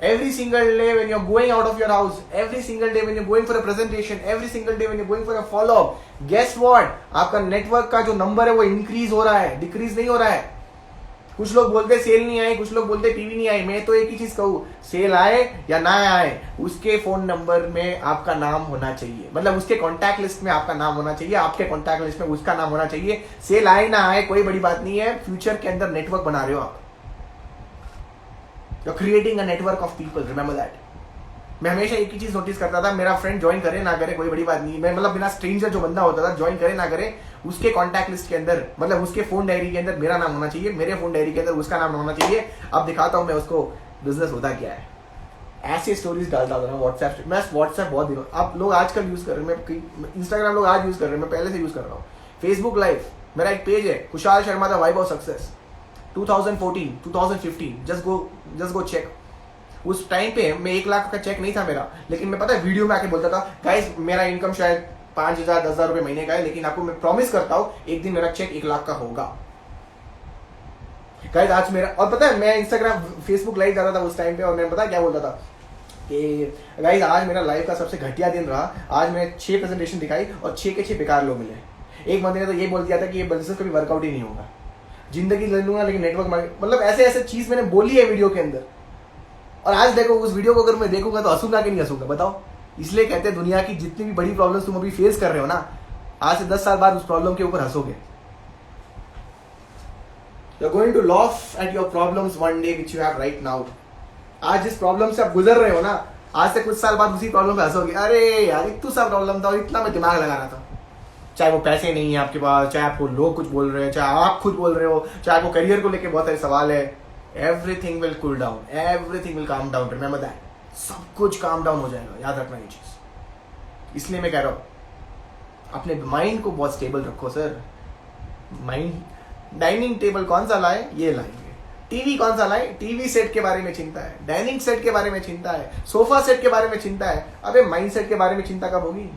every single day when you're going out of your house, every single day when you're going for a presentation, every single day when you're going for a follow up। guess what, आपका नेटवर्क का जो नंबर है वो इंक्रीज हो रहा है, डिक्रीज नहीं हो रहा है। कुछ लोग बोलते सेल नहीं आई, कुछ लोग बोलते पीवी नहीं आई। मैं तो एक ही चीज कहूँ, सेल आए या ना आए, उसके फोन नंबर में आपका नाम होना चाहिए, मतलब उसके कॉन्टैक्ट लिस्ट में आपका नाम होना चाहिए, आपके कॉन्टैक्ट लिस्ट में उसका नाम होना चाहिए। सेल आए ना आए कोई बड़ी बात नहीं है, फ्यूचर के अंदर नेटवर्क बना रहे हो आप। You're creating a network of people, remember that। मैं हमेशा एक ही चीज नोटिस करता था, मेरा फ्रेंड ज्वाइन करे ना करे कोई बड़ी बात नहीं, मैं मतलब बिना स्ट्रेंजर जो बंदा होता था ज्वाइन करे ना करे, उसके कॉन्टैक्ट लिस्ट के अंदर, मतलब उसके फोन डायरी के अंदर मेरा नाम होना चाहिए, मेरे फोन डायरी के अंदर उसका नाम होना चाहिए। अब दिखाता हूँ मैं उसको बिजनेस होता क्या है। ऐसे स्टोरीज डालता था ना व्हाट्सएप। मैं व्हाट्सएप बहुत दिनों, अब लोग आजकल यूज कर रहे हैं, मैं इंस्टाग्राम लोग आज यूज कर रहे हैं, मैं पहले से यूज कर रहा हूँ। फेसबुक लाइव मेरा एक पेज है, Kushal Sharma the vibe of success 2014 2015, just go check. उस टाइम पे मैं 1 लाख का चेक नहीं था मेरा, लेकिन मैं पता है वीडियो में आके बोलता था गाइस मेरा इनकम शायद 5,000 10,000 रुपए महीने का है, लेकिन आपको मैं प्रॉमिस करता हूं एक दिन मेरा चेक 1 लाख का होगा गाइस। आज मेरा, और पता है मैं इंस्टाग्राम फेसबुक लाइव कर रहा था उस टाइम पे, और मैं पता क्या बोलता था कि गाइस आज मेरा लाइव का सबसे घटिया दिन रहा, आज मैंने 6 प्रेजेंटेशन दिखाई और 6 के 6 बेकार लोग मिले। एक बंदे ने तो ये बोल दिया था कि ये बिजनेस कभी वर्कआउट ही नहीं होगा, जिंदगी ले लूंगा लेकिन नेटवर्क मार्केट, मतलब ऐसे ऐसे चीज मैंने बोली है वीडियो के अंदर। और आज देखो उस वीडियो को अगर मैं देखूंगा तो हंसूंगा कि नहीं हंसूंगा बताओ। इसलिए कहते हैं दुनिया की जितनी भी बड़ी प्रॉब्लम्स तुम अभी फेस कर रहे हो ना, आज से 10 साल बाद उस प्रॉब्लम के ऊपर हंसोगे। You are going to laugh at your problems one day which you have right now. आज जिस प्रॉब्लम से आप गुजर रहे हो ना, आज से कुछ साल बाद उसी प्रॉब्लम पे हंसोगे, अरे यार इतना सा प्रॉब्लम था और इतना मैं दिमाग लगा रहा था। चाहे वो पैसे नहीं है आपके पास, चाहे आपको लोग कुछ बोल रहे हैं, चाहे आप खुद बोल रहे हो, चाहे आपको करियर को लेकर बहुत सारे सवाल है, everything will cool down, everything will calm down, remember that. सब कुछ काम डाउन हो जाएगा, याद रखना ये चीज। इसलिए मैं कह रहा हूं अपने माइंड को बहुत स्टेबल रखो सर। माइंड, डाइनिंग टेबल कौन सा लाए, ये लाएंगे। टीवी कौन सा लाए, टीवी सेट के बारे में चिंता है, डाइनिंग सेट के बारे में चिंता है, सोफा सेट के बारे में चिंता है। अबे माइंड सेट के बारे में चिंता कब होगी?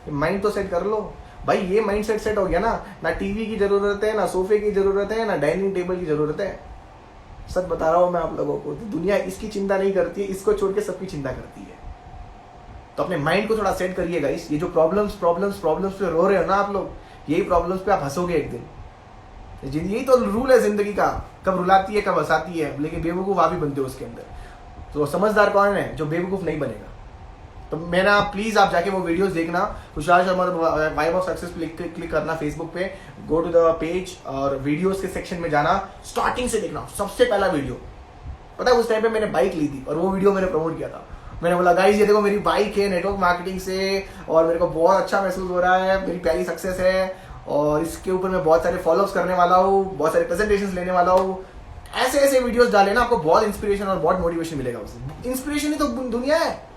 माइंड तो सेट कर लो भाई। ये माइंड सेट हो गया ना टीवी की जरूरत है, ना सोफे की जरूरत है, ना डाइनिंग टेबल की जरूरत है। सच बता रहा हूं मैं आप लोगों को, तो दुनिया इसकी चिंता नहीं करती है, इसको छोड़ के सबकी चिंता करती है। तो अपने माइंड को थोड़ा सेट करिए गाइस। ये जो प्रॉब्लम्स पे रो रहे हो ना आप लोग, यही प्रॉब्लम्स पे आप हंसोगे एक दिन। यही तो रूल है जिंदगी का, कब रुलाती है कब हंसाती है, लेकिन बेवकूफ आप ही बनते हो उसके अंदर। तो समझदार कौन है? जो बेवकूफ नहीं बनेगा। तो मेरा प्लीज आप जाके वो वीडियोस देखना, Kushal Sharma vibe of success click करना फेसबुक पे, गो टू द पेज और वीडियोस के सेक्शन में जाना, स्टार्टिंग से देखना सबसे पहला वीडियो। पता है उस टाइम पे मैंने बाइक ली थी और वो वीडियो मैंने प्रमोट किया था। मैंने बोला गाइस ये देखो मेरी बाइक है नेटवर्क मार्केटिंग से, और मेरे को बहुत अच्छा महसूस हो रहा है, मेरी पहली सक्सेस है, और इसके ऊपर मैं बहुत सारे फॉलोअप्स करने वाला हूँ, बहुत सारे प्रेजेंटेशंस लेने वाला हूँ। ऐसे ऐसे वीडियोस डाले ना, आपको बहुत इंस्पिरेशन और बहुत मोटिवेशन मिलेगा उससे। इंस्पिरेशन ही तो दुनिया है।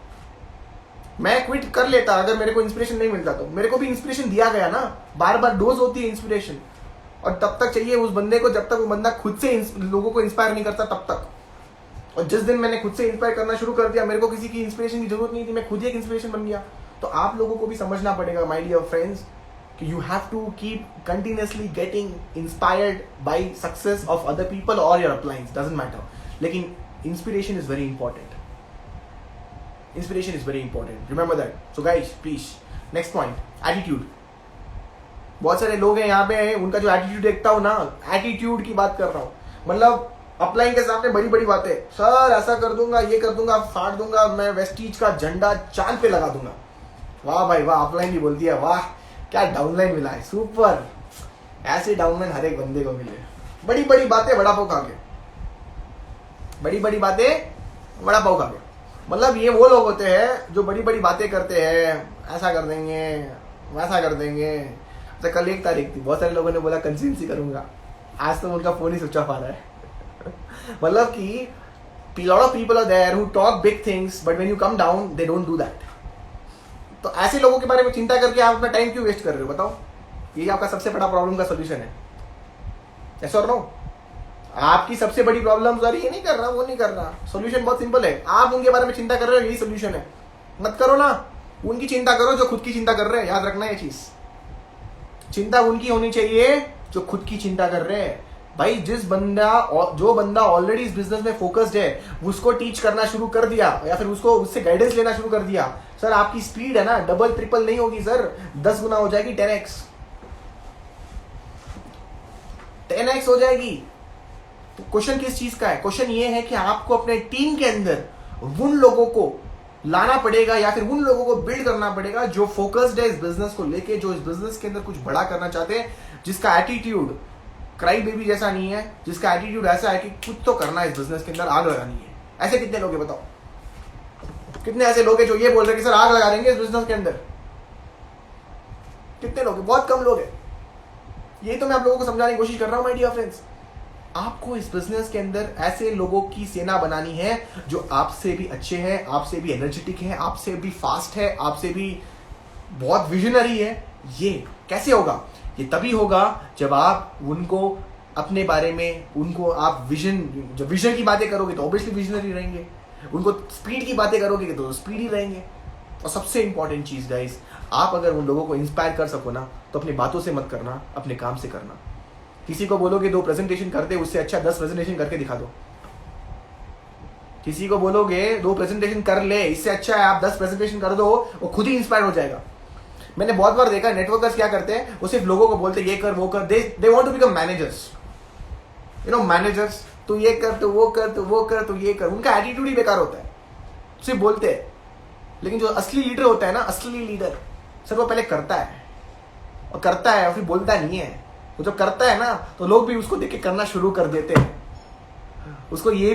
मैं क्विट कर लेता अगर मेरे को इंस्पिरेशन नहीं मिलता तो। मेरे को भी इंस्पिरेशन दिया गया ना, बार बार डोज होती है इंस्पिरेशन, और तब तक चाहिए उस बंदे को जब तक वो बंदा खुद से लोगों को इंस्पायर नहीं करता तब तक। और जिस दिन मैंने खुद से इंस्पायर करना शुरू कर दिया, मेरे को किसी की इंस्पिरेशन की जरूरत नहीं थी, मैं खुद ही एक इंस्पिरेशन बन गया। तो आप लोगों को भी समझना पड़ेगा माय डियर फ्रेंड्स कि you have to keep continuously getting inspired by success of other people और योर अपलाइंस, डजंट मैटर, लेकिन inspiration is very important. Inspiration is very important. Remember that. So guys, please. Next point, attitude. बहुत सारे लोग हैं यहाँ पे, उनका जो एटीट्यूड देखता हूँ ना, एटीट्यूड की बात कर रहा हूँ, मतलब अपलाइन के सामने बड़ी बड़ी बातें, सर ऐसा कर दूंगा, ये कर दूंगा, फाड़ दूंगा, मैं वेस्टीज का झंडा चांद पे लगा दूंगा। वाह भाई वाह, अपलाइन भी बोलती है वाह क्या डाउनलाइन मिला है, सुपर। ऐसे डाउनलाइन हर एक बंदे को मिले। बड़ी बड़ी बातें वड़ा पाव खा के, बड़ी बड़ी बातें वड़ा पाव खा के, मतलब ये वो लोग होते हैं जो बड़ी बड़ी बातें करते हैं, ऐसा कर देंगे वैसा कर देंगे। तो कल 1 तारीख थी, बहुत सारे लोगों ने बोला कंसिस्टेंसी करूंगा, आज तो उनका फोन ही स्विच ऑफ आ रहा है। मतलब कि lot of people are there who talk big things but when you come down they don't do that. तो ऐसे लोगों के बारे में चिंता करके आप अपना टाइम क्यों वेस्ट कर रहे हो बताओ? ये आपका सबसे बड़ा प्रॉब्लम का सोल्यूशन है। यस और नो? आपकी सबसे बड़ी प्रॉब्लम, सर ये नहीं कर रहा, वो नहीं कर रहा, सोल्यूशन बहुत सिंपल है। आप उनके बारे में चिंता कर रहे हो, यही सोल्यूशन है। मत करो ना, उनकी चिंता करो जो खुद की चिंता कर रहे हैं। याद रखना ये चीज, चिंता उनकी होनी चाहिए जो खुद की चिंता कर रहे हैं। भाई जो बंदा ऑलरेडी इस बिजनेस में फोकस्ड है, उसको टीच करना शुरू कर दिया या फिर उसको उससे गाइडेंस लेना शुरू कर दिया, सर आपकी स्पीड है ना डबल ट्रिपल नहीं होगी सर, 10 गुना हो जाएगी, 10x हो जाएगी। तो क्वेश्चन किस चीज का है? क्वेश्चन ये है कि आपको अपने टीम के अंदर उन लोगों को लाना पड़ेगा या फिर उन लोगों को बिल्ड करना पड़ेगा जो फोकस्ड है इस बिजनेस को लेके, जो इस बिजनेस के अंदर कुछ बड़ा करना चाहते हैं, जिसका एटीट्यूड क्राई बेबी जैसा नहीं है, जिसका एटीट्यूड ऐसा है कि कुछ तो करना है इस बिजनेस के अंदर, आग लगानी है। ऐसे कितने लोग हैं बताओ? कितने ऐसे लोग हैं जो ये बोल रहे हैं कि सर आग लगा देंगे इस बिजनेस के अंदर? कितने लोग हैं? बहुत कम लोग हैं। ये तो मैं आप लोगों को समझाने की कोशिश कर रहा हूँ माय डियर फ्रेंड्स। आपको इस बिजनेस के अंदर ऐसे लोगों की सेना बनानी है जो आपसे भी अच्छे हैं, आपसे भी एनर्जेटिक हैं, आपसे भी फास्ट है, आपसे भी बहुत विजनरी है। ये कैसे होगा? ये तभी होगा जब आप उनको अपने बारे में, उनको आप जब विजन की बातें करोगे तो ऑब्वियसली विजनरी रहेंगे, उनको स्पीड की बातें करोगे तो स्पीड ही रहेंगे। और सबसे इंपॉर्टेंट चीज गाइस, आप अगर उन लोगों को इंस्पायर कर सको ना तो अपनी बातों से मत करना, अपने काम से करना। किसी को बोलोगे 2 प्रेजेंटेशन कर दे, उससे अच्छा 10 प्रेजेंटेशन करके दिखा दो। किसी को बोलोगे 2 प्रेजेंटेशन कर ले, इससे अच्छा है आप 10 प्रेजेंटेशन कर दो, वो खुद ही इंस्पायर हो जाएगा। मैंने बहुत बार देखा नेटवर्कर्स क्या करते हैं, वो सिर्फ लोगों को बोलते ये कर वो कर, they want to become managers, you know managers. तो ये कर, तो वो कर, तो वो कर, तो ये कर। उनका एटीट्यूड ही बेकार होता है, सिर्फ बोलते हैं। लेकिन जो असली लीडर होता है ना, असली लीडर सर, वो पहले करता है और करता है और फिर बोलता नहीं है। वो जब करता है ना तो लोग भी उसको देख के करना शुरू कर देते हैं। इसको ये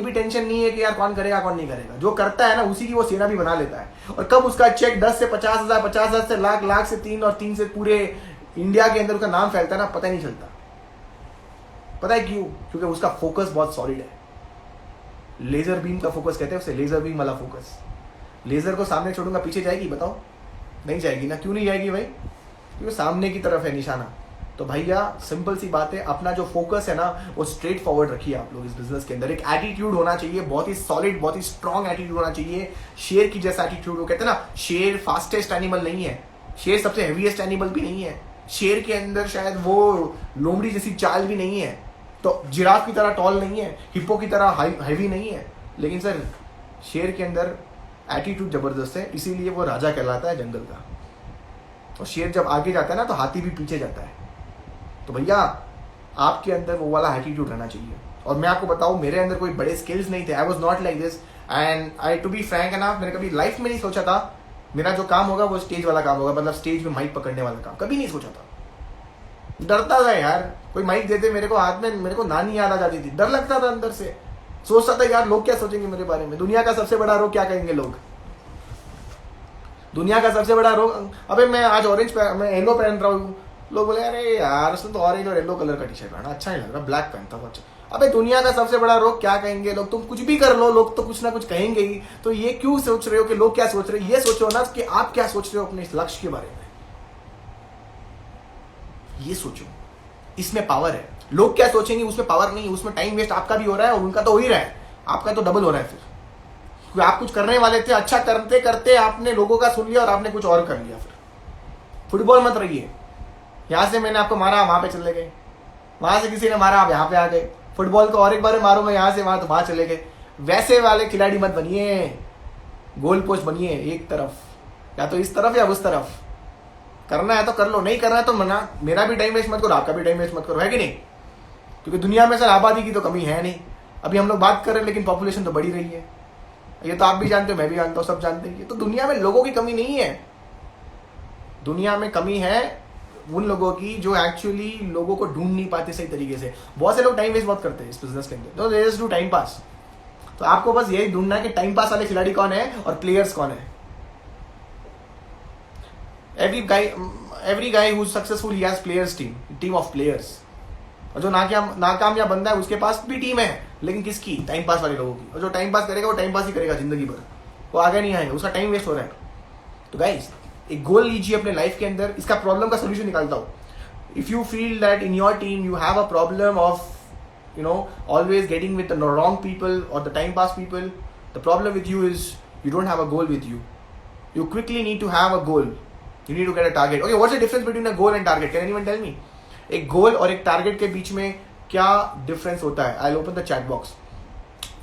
भी टेंशन नहीं है कि यार कौन करेगा कौन नहीं करेगा। जो करता है ना उसी की वो सेना भी बना लेता है। और कब उसका चेक 10 से 50,000, 50,000 से लाख, लाख से 3 और 3 से पूरे इंडिया के अंदर उसका नाम फैलता है ना, पता ही नहीं चलता। पता है क्यों? क्योंकि उसका फोकस बहुत सॉलिड है। लेजर बीम का फोकस कहते हैं उसे, लेजर बीम वाला फोकस। लेजर को सामने छोड़ूंगा पीछे जाएगी? बताओ, नहीं जाएगी ना। क्यों नहीं जाएगी भाई? क्योंकि सामने की तरफ है निशाना। तो भैया सिंपल सी बात है, अपना जो फोकस है ना वो स्ट्रेट फॉरवर्ड रखिए आप लोग इस बिजनेस के अंदर। एक एटीट्यूड होना चाहिए, बहुत ही सॉलिड, बहुत ही स्ट्रॉन्ग एटीट्यूड होना चाहिए। शेर की जैसा एटीट्यूड। वो कहते हैं ना, शेर फास्टेस्ट एनिमल नहीं है, शेर सबसे हेवीएस्ट एनिमल भी नहीं है, शेर के अंदर शायद वो लोमड़ी जैसी चाल भी नहीं है, तो जिराफ की तरह टॉल नहीं है, हिप्पो की तरह हैवी नहीं है। लेकिन सर शेर के अंदर एटीट्यूड जबरदस्त है, इसीलिए वो राजा कहलाता है जंगल का। और शेर जब आगे जाता है ना तो हाथी भी पीछे जाता है। तो भैया आपके अंदर वो वाला एटीट्यूड रहना चाहिए। और मैं आपको बताऊं, मेरे अंदर कोई बड़े स्किल्स नहीं थे। I was not like this and I to be frank and मैंने कभी लाइफ में नहीं सोचा था मेरा जो काम होगा वो स्टेज वाला काम होगा, मतलब स्टेज में माइक पकड़ने वाला काम। कभी नहीं सोचा था। डरता था यार, कोई माइक देते मेरे को हाथ में, मेरे को नानी याद आ जाती थी, डर लगता था अंदर से। सोचता था यार लोग क्या सोचेंगे मेरे बारे में, दुनिया का सबसे बड़ा रोग क्या कहेंगे लोग, दुनिया का सबसे बड़ा रोग। अबे मैं आज मैं येलो पहन रहा हूँ, लोग बोले अरे यार उसने तो ऑरेंज और येलो कलर का टी शर्ट पहना, अच्छा नहीं लग रहा, ब्लैक पहनता हूँ। अच्छा, अबे दुनिया का सबसे बड़ा रोग क्या कहेंगे लोग। तुम कुछ भी कर लो, लोग तो कुछ ना कुछ कहेंगे ही। तो ये क्यों सोच रहे हो कि लोग क्या सोच रहे हैं? ये सोचो ना कि आप क्या सोच रहे हो अपने इस लक्ष्य के बारे में, ये सोचो। इसमें पावर है। लोग क्या सोचेंगे उसमें पावर नहीं है, उसमें टाइम वेस्ट आपका भी हो रहा है और उनका तो हो ही रहा है, आपका तो डबल हो रहा है। फिर आप कुछ करने वाले थे, अच्छा करते करते आपने लोगों का सुन लिया और आपने कुछ और कर लिया। फिर फुटबॉल मत रहिए, यहां से मैंने आपको मारा वहां पे चले गए, वहां से किसी ने मारा आप यहां पे आ गए। फुटबॉल को और एक बार मारूंगा यहां से वहां तो वहां चले गए। वैसे वाले खिलाड़ी मत बनिए, गोल पोस्ट बनिए एक तरफ, या तो इस तरफ या उस तरफ। करना है तो कर लो, नहीं करना है तो मना। मेरा भी टाइम वेस्ट मत करो, आपका भी टाइम वेस्ट मत करो, है कि नहीं? क्योंकि दुनिया में सर आबादी की तो कमी है नहीं। अभी हम लोग बात कर रहे हैं लेकिन पॉपुलेशन तो बढ़ी रही है, ये तो आप भी जानते हो, मैं भी जानता हूँ, सब जानते हैं। तो दुनिया में लोगों की कमी नहीं है, दुनिया में कमी है उन लोगों की जो एक्चुअली लोगों को ढूंढ नहीं पाते सही तरीके से। बहुत से लोग टाइम वेस्ट बहुत करते हैं इस बिजनेस के अंदर, तो they just do time pass. तो आपको बस यही ढूंढना है कि टाइम पास वाले खिलाड़ी कौन है और प्लेयर्स कौन है। Every guy who successful he has players team of players. और जो नाकामयाब बंदा है उसके पास भी टीम है, लेकिन किसकी? टाइम पास वाले लोगों की। और जो टाइम पास करेगा वो टाइम पास ही करेगा जिंदगी भर, वो आगे नहीं आएगा, उसका टाइम वेस्ट हो रहा है। तो गाइस एक गोल लीजिए अपने लाइफ के अंदर। इसका प्रॉब्लम का सोल्यूशन निकालता हूं। If you feel that in your team you have a problem of always getting with the wrong people or the time pass people, the problem with you is you don't have a goal with you. You quickly need to have a goal. You need to get a target. Okay, what's the difference between a goal and target? Can anyone tell me? एक गोल और एक टारगेट के बीच में क्या डिफरेंस होता है? I'll open the chat box.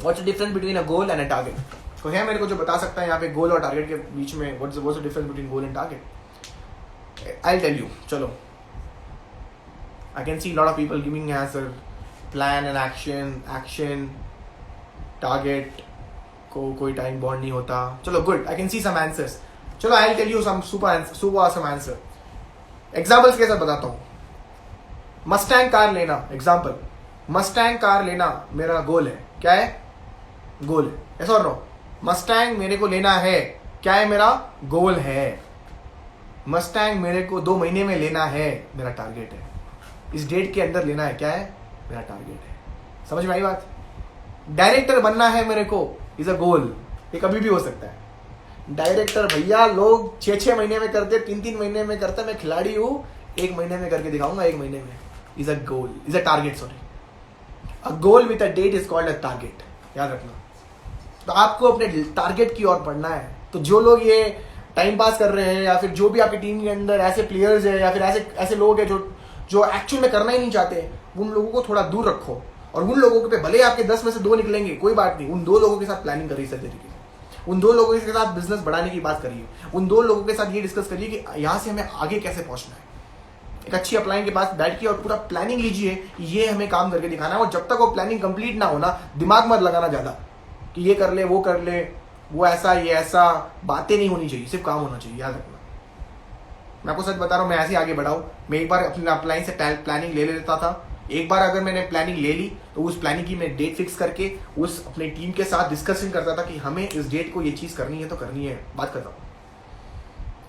What's the difference between a goal and a target? तो है मेरे को जो बता सकता है यहाँ पे गोल और टारगेट के बीच में what's the difference between goal and target? I'll tell you. चलो, I can see a lot of people giving answer. Plan and action target को कोई टाइम बॉन्ड नहीं होता। चलो good, I can see some answers. चलो I will tell you some super awesome answer. Examples के साथ बताता हूँ। मस्टैंग कार लेना, एग्जांपल, मस्टैंग कार लेना मेरा गोल है। क्या है? गोल है, ऐसा और नो? मस्टैंग मेरे को लेना है, क्या है? मेरा गोल है। मस्टैंग मेरे को 2 महीने में लेना है, मेरा टारगेट है, इस डेट के अंदर लेना है, क्या है मेरा टारगेट है। समझ में आई बात? डायरेक्टर बनना है मेरे को, इज अ गोल, ये कभी भी हो सकता है। डायरेक्टर भैया लोग 6-6 महीने में करते, 3-3 महीने में करते, मैं खिलाड़ी हूँ 1 महीने में करके दिखाऊंगा, 1 महीने में। Is a goal, is a target, sorry, a goal with a date is called a target, याद रखना। तो आपको अपने टारगेट की ओर बढ़ना है। तो जो लोग ये टाइम पास कर रहे हैं, या फिर जो भी आपकी टीम के अंदर ऐसे प्लेयर्स है, या फिर ऐसे लोग हैं जो एक्चुअल में करना ही नहीं चाहते, उन लोगों को थोड़ा दूर रखो। और उन लोगों पे भले आपके 10 में से 2 निकलेंगे, कोई बात नहीं, उन 2 लोगों के साथ प्लानिंग करिए सर्जरी की, उन 2 लोगों के साथ बिजनेस बढ़ाने की बात करिए, उन 2 लोगों के साथ ये डिस्कस करिए कि यहाँ से हमें आगे कैसे पहुंचना है। एक अच्छी अपलाइन के पास बैठ के और पूरा प्लानिंग लीजिए, ये हमें काम करके दिखाना है। और जब तक वो प्लानिंग कंप्लीट ना होना, दिमाग मत लगाना ज्यादा कि ये कर ले, वो ऐसा, ये ऐसा, बातें नहीं होनी चाहिए, सिर्फ काम होना चाहिए, याद रखना। मैं आपको सच बता रहा हूँ, मैं ऐसे आगे बढ़ाऊँ। मैं एक बार अपने अपलाइन से प्लानिंग ले लेता था। एक बार अगर मैंने प्लानिंग ले ली तो उस प्लानिंग की मैं डेट फिक्स करके उस अपने टीम के साथ डिस्कशन करता था कि हमें इस डेट को ये चीज़ करनी है तो करनी है, बात करता हूँ।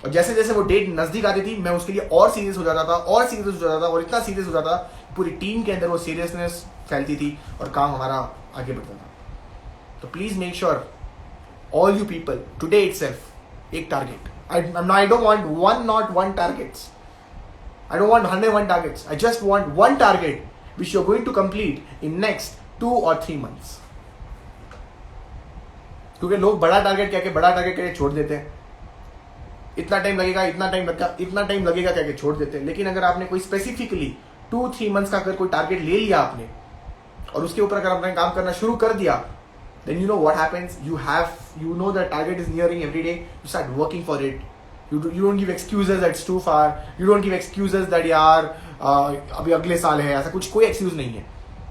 और जैसे जैसे वो डेट नज़दीक आती थी, मैं उसके लिए और सीरियस हो जाता था, और सीरियस हो जाता था, और इतना सीरियस हो जाता, पूरी टीम के अंदर वो सीरियसनेस फैलती थी और काम हमारा आगे बढ़ता था। तो please make sure, all you people, today itself, एक target. I don't want not one targets. I don't want 101 targets. I just want one target which you're going to complete in next 2 or 3 months. क्योंकि लोग बड़ा टारगेट कह के बड़ा टारगेट कह के छोड़ देते हैं, इतना टाइम लगेगा, इतना टाइम लगेगा कह के छोड़ देते हैं। लेकिन अगर आपने कोई स्पेसिफिकली 2-3 मंथ्स का अगर कोई टारगेट ले लिया आपने, और उसके ऊपर अगर आपने काम करना शुरू कर दिया, then you know what happens. You know the target is nearing every day. You start working for it. You don't give excuses that it's too far. You don't give excuses that यार अभी अगले साल है, ऐसा कुछ कोई excuse नहीं है.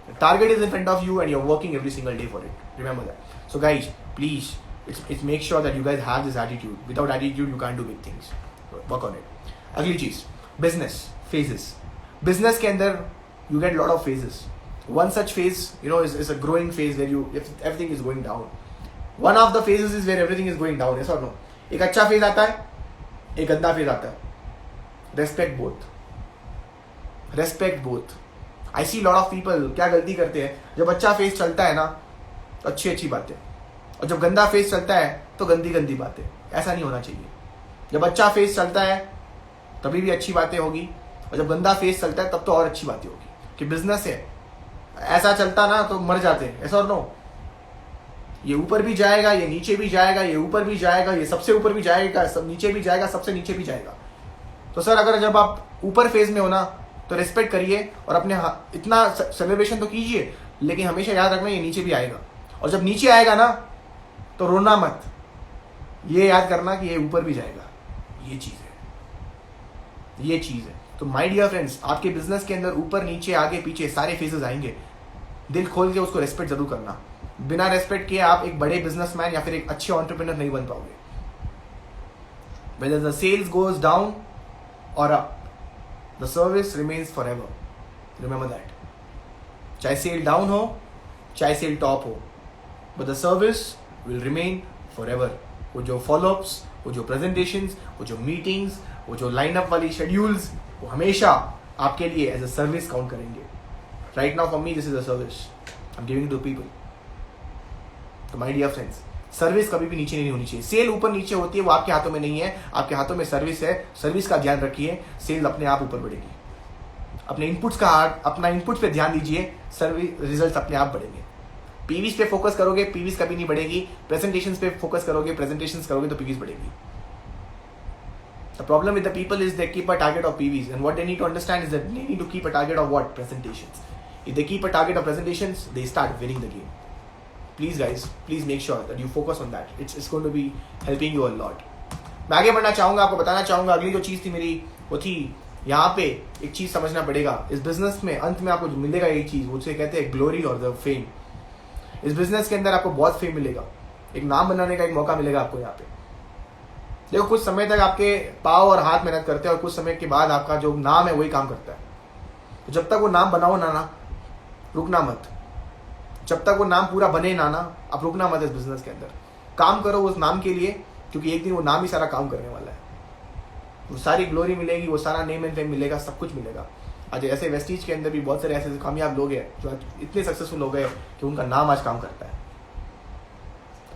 The target is in front of you and you're working every single day for it. Remember that. So guys, please, it's make sure that you guys have this attitude. Without attitude, you can't do big things. So work on it. अगली चीज, business phases. Business के अंदर you get lot of phases. One such phase, is a growing phase where everything is going down. One of the phases is where everything is going down. Yes or no? एक अच्छा phase आता है, एक गंदा phase आता है. Respect both. Respect both. I see lot of people क्या गलती करते हैं, जब अच्छा phase चलता है ना तो अच्छी बातें, और जब गंदा phase चलता है तो गंदी बातें. ऐसा नहीं होना चाहिए. जब अच्छा phase चलता है तभी भी अच्छी बातें होगी, और जब गंदा phase चलता है तब तो और अच्छी बातें होगी. कि बिजनेस है, ऐसा चलता ना तो मर जाते हैं. ऐसा और नो, ये ऊपर भी जाएगा, ये नीचे भी जाएगा, ये ऊपर भी जाएगा, ये सबसे ऊपर भी जाएगा, सब नीचे भी जाएगा, सबसे नीचे भी जाएगा. तो सर अगर जब आप ऊपर फेज में हो ना तो रिस्पेक्ट करिए और अपने इतना सेलिब्रेशन तो कीजिए, लेकिन हमेशा याद रखना ये नीचे भी आएगा. और जब नीचे आएगा ना तो रोना मत, ये याद करना कि ये ऊपर भी जाएगा. ये चीज़ है. तो माय डियर फ्रेंड्स, आपके बिजनेस के अंदर ऊपर नीचे आगे पीछे सारे फेजेस आएंगे. दिल खोल के उसको रेस्पेक्ट जरूर करना. बिना रेस्पेक्ट किए आप एक बड़े बिजनेसमैन या फिर एक अच्छे एंटरप्रेन्योर नहीं बन पाओगे. Whether the sales goes down or up, the service remains forever. Remember that. चाहे सेल डाउन हो, चाहे सेल टॉप हो, but the service will remain forever. वो जो फॉलोअप्स, वो जो प्रेजेंटेशंस, वो जो मीटिंग्स, वो जो लाइनअप वाली शेड्यूल्स, वो हमेशा आपके लिए एज अ सर्विस काउंट करेंगे. Right now for me this is a service I am giving to people. तो माय डियर फ्रेंड्स, सर्विस कभी भी नीचे नहीं होनी चाहिए. सेल ऊपर नीचे होती है, वो आपके हाथों में नहीं है, आपके हाथों में सर्विस है. सर्विस का ध्यान रखिए, सेल अपने आप ऊपर बढ़ेगी. अपने अपना इनपुट्स पे ध्यान दीजिए, सर्विस रिजल्ट्स अपने आप बढ़ेंगे. पीवीज पे फोकस करोगे, पीवीज कभी नहीं बढ़ेगी. प्रेजेंटेशंस पे फोकस करोगे, प्रेजेंटेशंस करोगे तो पीवीज बढ़ेगी. The problem with the people is they keep a target of PVs, and what they need to understand is that they need to keep a target of what? Presentations. If they keep a target of presentations, they start winning the game. Please guys, please make sure that you focus on that. It's going to be helping you a lot. मैं आगे बढ़ना चाहूँगा, आपको बताना चाहूँगा. अगली जो चीज़ थी मेरी, वो थी यहाँ पे एक चीज़ समझना पड़ेगा. इस बिजनेस में अंत में आपको मिलेगा ये चीज़, उसे कहते हैं ग्लोरी और द फेम. इस बिजनेस के अंदर आपको बहुत फेम मिलेगा, एक नाम बनाने का एक मौका मिलेगा आपको यहाँ पे. देखो, कुछ समय तक आपके पाँव और हाथ मेहनत करते हैं, और कुछ समय के बाद आपका जो नाम है वही काम करता है. तो जब तक वो नाम बनाओ ना रुकना मत. जब तक वो नाम पूरा बने ना आप रुकना मत. इस बिजनेस के अंदर काम करो उस नाम के लिए, क्योंकि एक दिन वो नाम ही सारा काम करने वाला है. वो सारी ग्लोरी मिलेगी, वो सारा नेम एंड फेम मिलेगा, सब कुछ मिलेगा। आज ऐसे वेस्टीज के अंदर भी बहुत सारे ऐसे कामयाब लोग हैं जो आज इतने सक्सेसफुल हो गए कि उनका नाम आज काम करता है।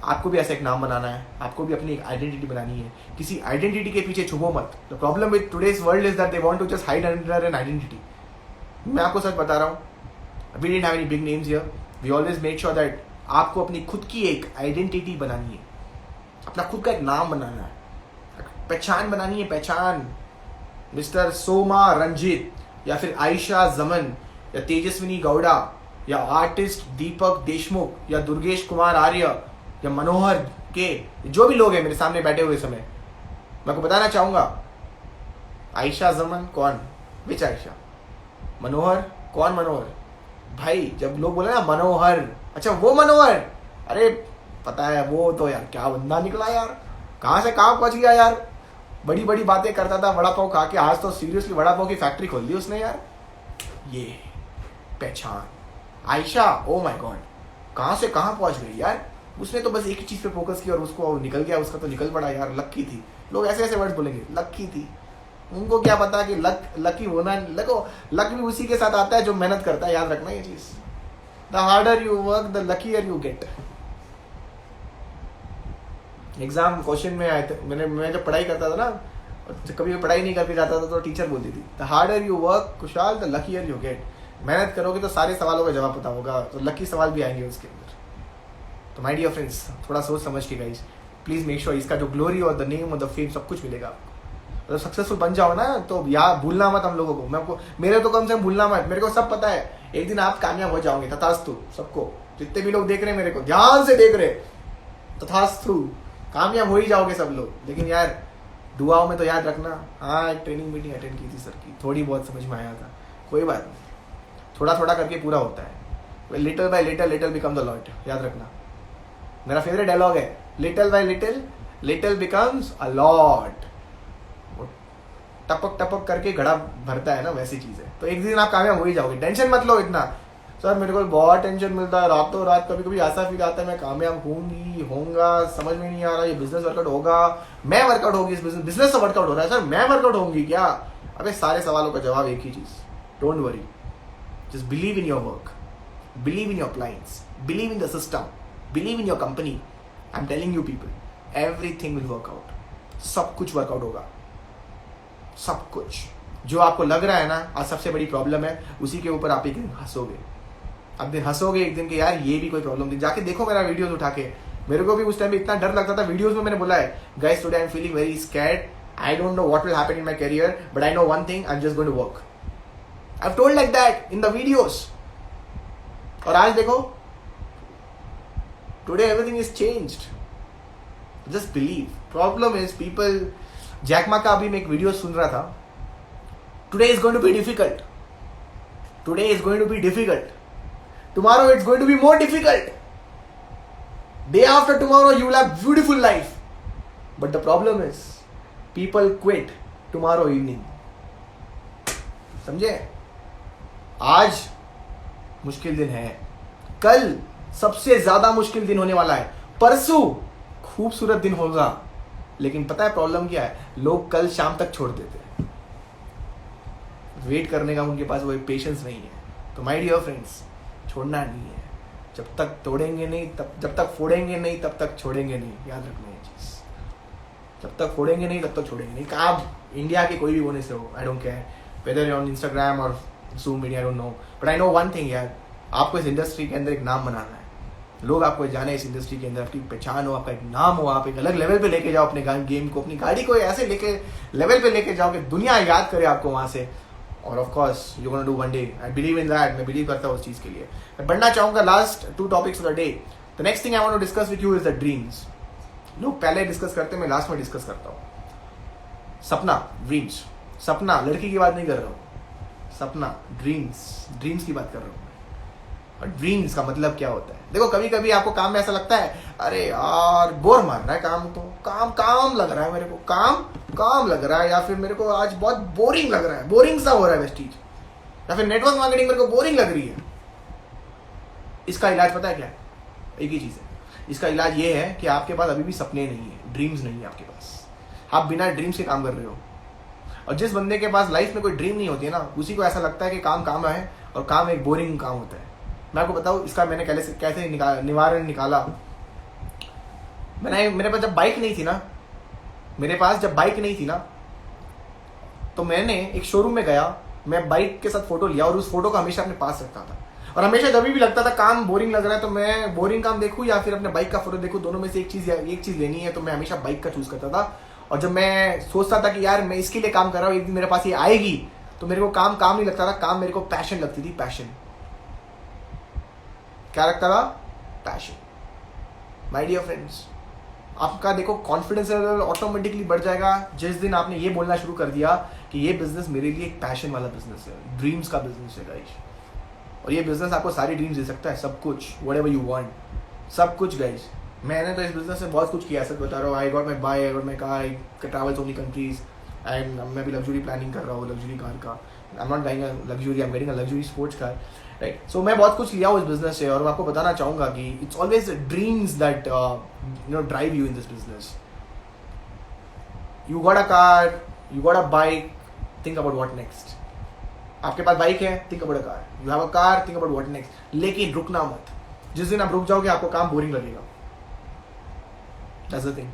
आपको भी ऐसा एक नाम बनाना है, आपको भी अपनी एक आइडेंटिटी बनानी है। किसी आइडेंटिटी के पीछे छुपो मत। The problem with today's world is that they want to just hide under an identity. मैं आपको सच बता रहा हूँ, we didn't have any big names here, we always make sure that आपको अपनी खुद की एक आइडेंटिटी बनानी है, अपना खुद का एक नाम बनाना है, पहचान बनानी है, पहचान। मिस्टर सोमा रंजीत या फिर आयशा जमन या तेजस्विनी गौड़ा या आर्टिस्ट दीपक देशमुख या दुर्गेश कुमार आर्य या मनोहर के, जो भी लोग हैं मेरे सामने बैठे हुए समय, मैं को बताना चाहूंगा, आयशा जमन कौन, विच आयशा, मनोहर कौन, मनोहर भाई जब लोग बोले ना मनोहर, अच्छा वो मनोहर, अरे पता है वो तो यार क्या बंदा निकला यार, कहाँ से कहाँ पहुंच गया यार, बड़ी बड़ी बातें करता था वड़ा पाव खा के, आज तो सीरियसली वड़ा पाव की फैक्ट्री खोल दी उसने यार। ये पहचान आयशा, ओ माय गॉड, कहाँ से कहाँ पहुंच गई यार। उसने तो बस एक ही चीज पे फोकस किया और उसको निकल गया, उसका तो निकल पड़ा यार, लक्की थी। लोग ऐसे ऐसे वर्ड्स बोलेंगे, लक्की थी, उनको क्या पता कि लकी होना, लक भी उसी के साथ आता है जो मेहनत करता है, याद रखना ये चीज। The harder you work the luckier you gate. Exam question में आए थे, मैं जब पढ़ाई करता था ना, कभी पढ़ाई नहीं करके जाता था तो टीचर बोलती थी the harder you work Kushal the luckier you get. मेहनत करोगे तो सारे सवालों का जवाब पता होगा, तो लकी सवाल भी आएंगे उसके अंदर। तो माय डियर फ्रेंड्स, थोड़ा सोच समझ के गाइस, प्लीज मेक श्योर इसका जो ग्लोरी और द नेम और द फेम सब कुछ मिलेगा आपको। तो सक्सेसफुल बन जाओ ना, तो यार भूलना मत हम लोगों को, मैं आपको, मेरे तो कम से कम भूलना मत, मेरे को सब पता है एक दिन आप कामयाब हो जाओगे, तथास्तु। सबको, जितने भी लोग देख रहे हैं मेरे को ध्यान से देख रहे, तथास्तु, कामयाब हो ही जाओगे सब लोग। लेकिन यार दुआओं में तो याद रखना। हाँ, एक ट्रेनिंग मीटिंग अटेंड की थी सर की, थोड़ी बहुत समझ में आया था, कोई बात नहीं, थोड़ा थोड़ा करके पूरा होता है। Little bye little little become the lot, याद रखना। मेरा फेवरेट डायलॉग है, little bye little little becomes a lot. टपक टपक करके घड़ा भरता है ना, वैसी चीज है। तो एक दिन आप कामयाब हो ही जाओगे, टेंशन मत लो इतना। सर मेरे को बहुत टेंशन मिलता है, रातों रात कभी कभी ऐसा फील आता है मैं कामयाब होऊंगा, समझ में नहीं आ रहा, ये बिजनेस वर्कआउट होगा, मैं वर्कआउट होगी, इस बिजनेस से वर्कआउट हो रहा है सर, मैं वर्कआउट होंगी क्या। अबे सारे सवालों का जवाब एक ही चीज, don't worry, just believe in your work, believe in your clients, believe in the system, believe in your company. I am telling you people, everything will work out, सब कुछ वर्कआउट होगा, सब कुछ। जो आपको लग रहा है ना आज सबसे बड़ी प्रॉब्लम है, उसी के ऊपर आप एक दिन हंसोगे, अब दिन हंसोगे एक दिन कि यार ये भी कोई प्रॉब्लम थी। जाके देखो मेरा वीडियोस उठा के, मेरे को भी उस टाइम में इतना डर लगता था। वीडियोस में मैंने बोला है, guys today I am feeling very scared, I don't know what will happen in my career, but I know one thing, I am just going to work. I have told like that in the videos. और आज देखो, today everything is changed, just believe. Problem is people, Jack Ma का अभी मैं एक वीडियो सुन रहा था, today is going to be difficult, today is going to be difficult, tomorrow it's going to be more difficult, day after tomorrow you will have beautiful life, but the problem is people quit tomorrow evening। समझे? आज मुश्किल दिन है, कल सबसे ज्यादा मुश्किल दिन होने वाला है, परसों खूबसूरत दिन होगा। लेकिन पता है प्रॉब्लम क्या है, लोग कल शाम तक छोड़ देते हैं, वेट करने का उनके पास वो पेशेंस नहीं है। तो माय डियर फ्रेंड्स, छोड़ना नहीं है, जब तक तोड़ेंगे नहीं, तब जब तक फोड़ेंगे नहीं तब तक छोड़ेंगे नहीं, याद रखना ये चीज। जब तक फोड़ेंगे नहीं तब तक छोड़ेंगे नहीं। आप इंडिया के कोई भी कोने से हो, I don't care whether you on Instagram और zoom media, I don't know, but I know one thing यार, आपको इस इंडस्ट्री के अंदर एक नाम बनाना है, लोग आपको जाने इस इंडस्ट्री के अंदर, आपकी पहचान हो, आपका एक नाम हो, आप एक अलग लेवल पे लेके जाओ अपने गेम को, अपनी गाड़ी को ऐसे लेके लेवल पे लेके जाओ कि दुनिया याद करे आपको वहां से। और of course you gonna do one day, I believe in that, मैं बिलीव करता हूँ उस चीज के लिए। मैं बढ़ना चाहूंगा last 2 topics of the day. The next thing I want to discuss with you is the dreams. लोग पहले डिस्कस करते हैं, मैं लास्ट में डिस्कस करता हूँ। सपना, ड्रीम्स, सपना, लड़की की बात नहीं कर रहा हूँ, सपना, ड्रीम्स की बात कर रहा हूँ। और ड्रीम्स का मतलब क्या होता है? देखो कभी कभी आपको काम में ऐसा लगता है, अरे यार बोर मार रहा है काम, तो काम लग रहा है मेरे को, काम लग रहा है, या फिर मेरे को आज बहुत बोरिंग लग रहा है, बोरिंग सा हो रहा है वेस्टीज, या फिर नेटवर्क मार्केटिंग मेरे को बोरिंग लग रही है। इसका इलाज पता है क्या है? एक ही चीज है, इसका इलाज ये है कि आपके पास अभी भी सपने नहीं है, ड्रीम्स नहीं है आपके पास, आप बिना ड्रीम्स के काम कर रहे हो। और जिस बंदे के पास लाइफ में कोई ड्रीम नहीं होती है ना, उसी को ऐसा लगता है कि काम काम है और काम एक बोरिंग काम होता है। मैं आपको बताऊँ इसका मैंने कैसे निवारण निकाला। मेरे पास जब बाइक नहीं थी ना, तो मैंने एक शोरूम में गया, मैं बाइक के साथ फोटो लिया और उस फोटो को हमेशा अपने पास रखता था। और हमेशा जब भी लगता था काम बोरिंग लग रहा है तो मैं बोरिंग काम देखूं या फिर अपने बाइक का फोटो देखूं, दोनों में से एक चीज लेनी है, तो मैं हमेशा बाइक का चूज करता था। और जब मैं सोचता था कि यार मैं इसके लिए काम कर रहा हूँ, एक दिन मेरे पास ये आएगी, तो मेरे को काम नहीं लगता था, काम मेरे को पैशन लगती थी। पैशन क्या लगता था? पैशन। माय डियर फ्रेंड्स, आपका देखो कॉन्फिडेंस लेवल ऑटोमेटिकली बढ़ जाएगा जिस दिन आपने ये बोलना शुरू कर दिया कि ये बिजनेस मेरे लिए एक पैशन वाला बिजनेस है, ड्रीम्स का बिजनेस है गाइस। और ये बिजनेस आपको सारी ड्रीम्स दे सकता है, सब कुछ, व्हाटएवर यू वांट, सब कुछ गाइस। मैंने तो इस बिजनेस में बहुत कुछ किया, सच बता रहा हूँ। I got my bike, I got my car, I travel so many countries and मैं भी लग्जरी प्लानिंग कर रहा हूँ, लग्जरी कार का। I am not buying luxury, I am getting a luxury sports car, right. So मैं बहुत कुछ लिया हूँ इस बिजनेस से, और मैं आपको बताना चाहूँगा कि it's always dreams that drive you in this business. You got a car, you got a bike, think about what next. आपके पास बाइक है, think about a car. You have a car, think about what next. लेकिन रुकना मत। जिस दिन आप रुक जाओगे आपको काम बोरिंग लगेगा। That's the thing.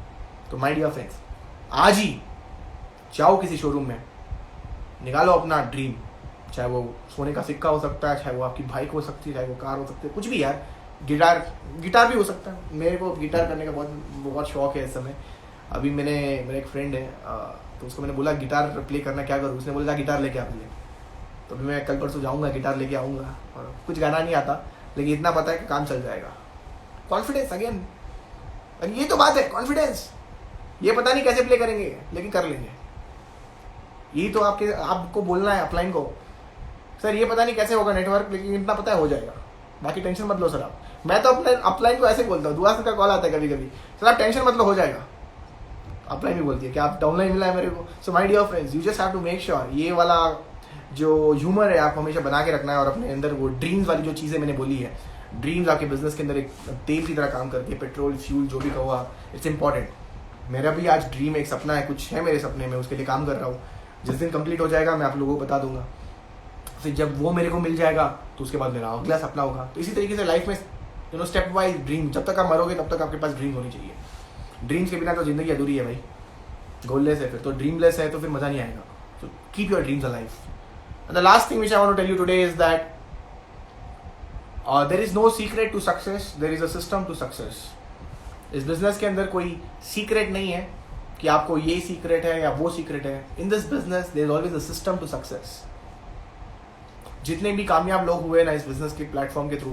तो माय डियर फ्रेंड्स, आज ही जाओ किसी शोरूम में, निकालो अपना ड्रीम, चाहे वो सोने का सिक्का हो सकता है, चाहे वो आपकी बाइक हो सकती है, चाहे वो कार हो सकती है, कुछ भी यार, गिटार भी हो सकता है। मेरे को गिटार करने का बहुत शौक है इस समय। अभी मेरा एक फ्रेंड है, तो उसको मैंने बोला गिटार प्ले करना क्या करूँ, उसने बोला गिटार लेके आ प्ले। तो अभी मैं कल परसों जाऊँगा, गिटार लेके आऊँगा। और कुछ गाना नहीं आता, लेकिन इतना पता है कि काम चल जाएगा। कॉन्फिडेंस अगेन, ये तो बात है, कॉन्फिडेंस। ये पता नहीं कैसे प्ले करेंगे, लेकिन कर लेंगे। यही तो आपको बोलना है अपलाइन को, सर ये पता नहीं कैसे होगा नेटवर्क, लेकिन इतना पता है हो जाएगा, बाकी टेंशन मत लो सर आप। मैं तो अपने अपलाइन को ऐसे बोलता हूँ, दुआ सर का कॉल आता है कभी कभी, सर आप टेंशन मत लो, हो जाएगा। अपलाइन भी बोलती है कि आप डाउनलाइन मिला है मेरे को। So my dear friends, you just have to make sure, ये वाला जो ह्यूमर है आपको हमेशा बना के रखना है, और अपने अंदर वो ड्रीम्स वाली जो चीज़ें मैंने बोली है, ड्रीम्स आपके बिजनेस के अंदर एक तेल की तरह काम करती है, पेट्रोल फ्यूल जो भी कहो आप, इट्स इंपॉर्टेंट। मेरा भी आज ड्रीम, एक सपना है, कुछ है मेरे सपने में, उसके लिए काम कर रहा हूँ। जिस दिन कंप्लीट हो जाएगा मैं आप लोगों को बता दूंगा। फिर जब वो मेरे को मिल जाएगा तो उसके बाद मेरा अगला सपना होगा। तो इसी तरीके से लाइफ में स्टेप वाइज ड्रीम, जब तक आप मरोगे तब तक आपके पास ड्रीम होनी चाहिए। ड्रीम्स के बिना तो जिंदगी अधूरी है भाई। गोललेस है फिर तो, ड्रीमलेस है तो फिर मजा नहीं आएगा। तो keep your dreams alive. And the last thing which I want to tell you today is that there is no secret to success, there is a system to success. इस बिजनेस के अंदर कोई सीक्रेट नहीं है कि आपको ये सीक्रेट है या वो सीक्रेट है। In this business there is always a system to success. जितने भी कामयाब लोग हुए ना इस बिजनेस के प्लेटफॉर्म के through,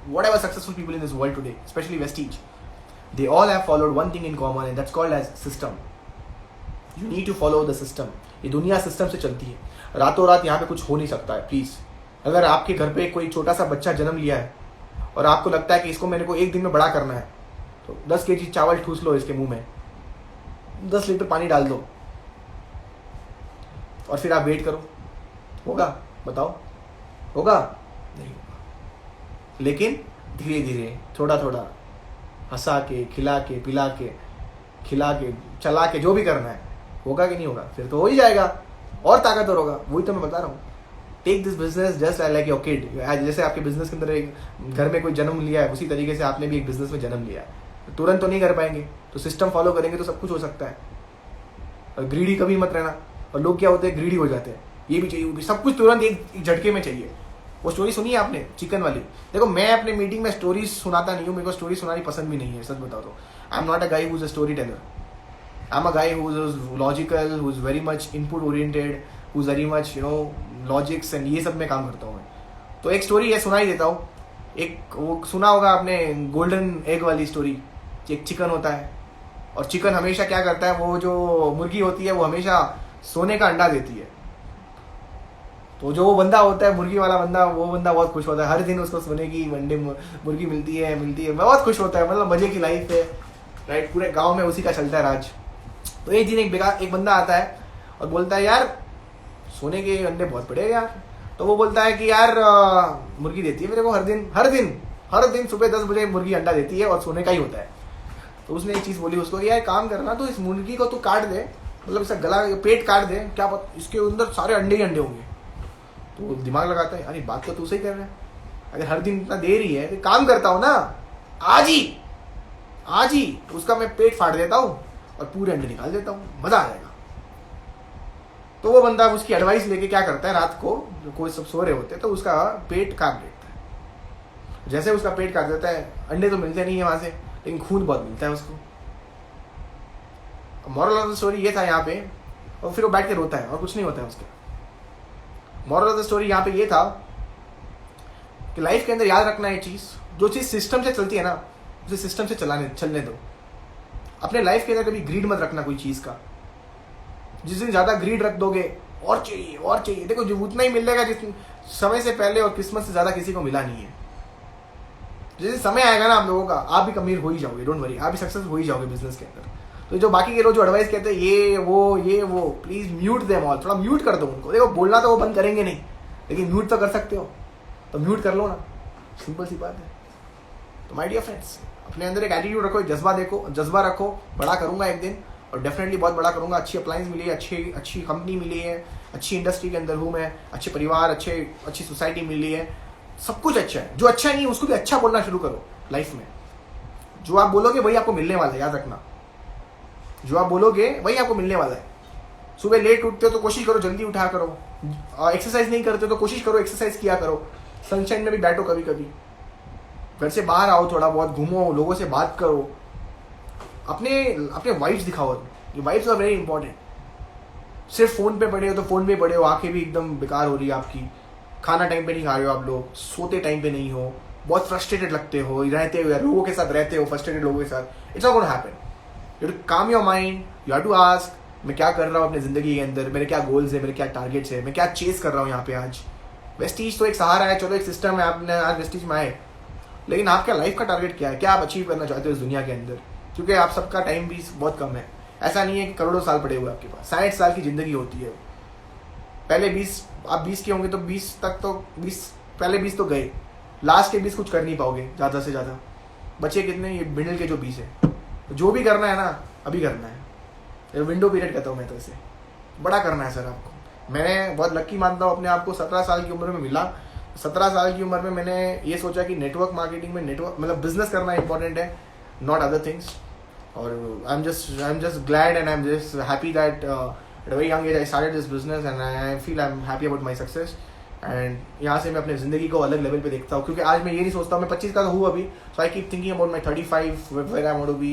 whatever successful people in this world today, specially Vestige, they all have followed one thing in common and that's called as system. You need to follow the system. ये दुनिया सिस्टम से चलती है। रातों रात यहाँ पे कुछ हो नहीं सकता है। प्लीज, अगर आपके घर पे कोई छोटा सा बच्चा जन्म लिया है और आपको लगता है कि इसको मेरे को एक दिन में बड़ा करना है, तो 10 kg चावल ठूस लो इसके मुंह में, 10 लीटर पानी डाल दो और फिर आप वेट करो। होगा? बताओ, होगा? नहीं होगा। लेकिन धीरे धीरे, थोड़ा थोड़ा, हंसा के, खिला के, पिला के, खिला के, चला के, जो भी करना है, होगा कि नहीं होगा? फिर तो हो ही जाएगा और ताकतवर होगा। वही तो मैं बता रहा हूँ। Take this business just like your kid. जैसे आपके बिजनेस के अंदर एक घर में कोई जन्म लिया है, उसी तरीके से आपने भी एक बिजनेस में जन्म लिया है। तुरंत तो नहीं कर पाएंगे, तो सिस्टम फॉलो करेंगे तो सब कुछ हो सकता है। और ग्रीडी कभी मत रहना। और लोग क्या होते हैं, ग्रीडी हो जाते हैं, ये भी चाहिए, वो भी, सब कुछ तुरंत एक झटके में चाहिए। वो स्टोरी सुनी है आपने चिकन वाली? देखो, मैं अपने मीटिंग में स्टोरी सुनाता नहीं हूँ, मेरे को स्टोरी सुनानी पसंद भी नहीं है, सच बताओ तो। आई एम नॉट अ गाई who is a story teller. I am अ गाई who is logical, who is very much input oriented, who is very much logics and ये सब में काम करता हूँ मैं। तो एक स्टोरी है, सुनाई देता हूँ। एक वो सुना होगा आपने, गोल्डन एग वाली स्टोरी। एक चिकन होता है और चिकन हमेशा क्या करता है, वो जो मुर्गी होती है वो हमेशा सोने का अंडा देती है। तो जो वो बंदा होता है, मुर्गी वाला बंदा, वो बंदा बहुत खुश होता है। हर दिन उसको सोने की अंडे मुर्गी मिलती है, बहुत खुश होता है। मतलब मजे की लाइफ है, राइट। पूरे गांव में उसी का चलता है राज। तो एक दिन एक बंदा आता है और बोलता है, यार सोने के अंडे बहुत बड़े यार। तो वो बोलता है कि यार मुर्गी देती है मेरे को हर दिन सुबह 10 बजे मुर्गी अंडा देती है और सोने का ही होता है। तो उसने एक चीज बोली उसको, यार काम करना, तो इस मुर्गी को तू काट दे मतलब इसका गला पेट काट दे, क्या पता इसके अंदर सारे अंडे ही अंडे होंगे। तो दिमाग लगाता है, अरे बात तो तू सही कर रहा है, अगर हर दिन इतना दे रही है तो काम करता हूँ ना, आज ही उसका मैं पेट फाड़ देता हूँ और पूरे अंडे निकाल देता हूँ, मजा आ जाएगा। तो वो बंदा उसकी एडवाइस लेके क्या करता है, रात को जो कोई सब सो रहे होते हैं तो उसका पेट काट देता है। जैसे उसका पेट काट देता है, अंडे तो मिलते नहीं है वहां से, लेकिन खून बहुत मिलता है उसको। मॉरल ऑफ द स्टोरी ये था यहाँ पे, और फिर वो बैठ के रोता है और कुछ नहीं होता है उसके। मॉरल ऑफ द स्टोरी यहाँ पे ये था कि लाइफ के अंदर याद रखना है चीज, जो चीज सिस्टम से चलती है ना उसे सिस्टम से चलने दो। अपने लाइफ के अंदर कभी ग्रीड मत रखना कोई चीज का। जिस दिन ज्यादा ग्रीड रख दोगे, और चाहिए, देखो जो उतना ही मिलेगा जिस समय से पहले और किस्मत से ज्यादा किसी को मिला नहीं है। जैसे समय आएगा ना आप लोगों का, आप भी अमीर हो ही जाओगे, डोंट वरी, आप भी सक्सेस हो ही जाओगे बिजनेस के अंदर। तो जो बाकी के लोग जो एडवाइस कहते हैं ये वो प्लीज म्यूट देम ऑल, थोड़ा म्यूट कर दो उनको। देखो बोलना तो वो बंद करेंगे नहीं, लेकिन म्यूट तो कर सकते हो, तो म्यूट कर लो ना, सिंपल सी बात है। तो माय डियर फ्रेंड्स, अपने अंदर एक एटीट्यूड रखो, एक जज्बा रखो, बड़ा करूंगा एक दिन, और डेफिनेटली बहुत बड़ा करूंगा। अच्छी अप्लायंस मिली है, अच्छी कंपनी मिली है, अच्छी इंडस्ट्री के अंदर हूँ मैं, अच्छे परिवार, अच्छी सोसाइटी मिली है, सब कुछ अच्छा है। जो अच्छा नहीं है उसको भी अच्छा बोलना शुरू करो लाइफ में। जो आप बोलोगे वही आपको मिलने वाला है, याद रखना। जो आप बोलोगे वही आपको मिलने वाला है। सुबह लेट उठते हो तो कोशिश करो जल्दी उठा करो, एक्सरसाइज नहीं करते तो कोशिश करो एक्सरसाइज किया करो, सनशाइन में भी बैठो कभी कभी, घर से बाहर आओ, थोड़ा बहुत घूमो, लोगों से बात करो, अपने वाइब्स दिखाओ। ये वाइब्स आर वेरी इंपॉर्टेंट। सिर्फ फोन पे पड़े हो तो फोन पे पड़े हो, आंखें भी एकदम बेकार हो रही है आपकी, खाना टाइम पे नहीं खा रहे हो आप लोग, सोते टाइम पे नहीं हो, बहुत फ्रस्ट्रेटेड लगते हो, रहते हो लोगों के साथ रहते हो, फ्रस्ट्रेटेड लोगों के साथ, it's not gonna happen. You have to calm your mind, you have to ask मैं क्या कर रहा हूँ अपनी जिंदगी के अंदर, मेरे क्या गोल्स है, मेरे क्या टारगेट्स है, मैं क्या चेस कर रहा हूँ यहाँ पे। आज वेस्टीज तो एक सहारा है, चलो एक सिस्टम है, आपने आज वेस्टीज में आए, लेकिन आपका लाइफ का टारगेट क्या है, क्या आप अचीव करना चाहते हो इस दुनिया के अंदर। क्योंकि आप सबका टाइम भी बहुत कम है, ऐसा नहीं है कि करोड़ों साल पड़े हुए आपके पास, 60 साल की जिंदगी होती है। पहले 20 आप 20 के होंगे तो 20 तक तो 20 पहले 20 तो गए, लास्ट के 20 कुछ कर नहीं पाओगे ज़्यादा से ज़्यादा, बचे कितने, ये मिडिल के जो 20 है। तो जो भी करना है ना अभी करना है, विंडो पीरियड कहता हूँ मैं तो इसे, बड़ा करना है सर आपको। मैंने बहुत लकी मानता हूँ अपने आप को, 17 साल की उम्र में मिला। 17 साल की उम्र में मैंने ये सोचा कि नेटवर्क मार्केटिंग में मतलब बिजनेस करना इंपॉर्टेंट है, नॉट अदर थिंग्स। और I am just glad and I am just happy that at a very young age I started this business and I feel I'm happy about my success। and यहाँ से मैं अपने ज़िंदगी को अलग लेवल पे देखता हूँ, क्योंकि आज मैं ये नहीं सोचता हूँ मैं 25 का तो हूँ अभी, so I keep thinking about my 35 where I want to be,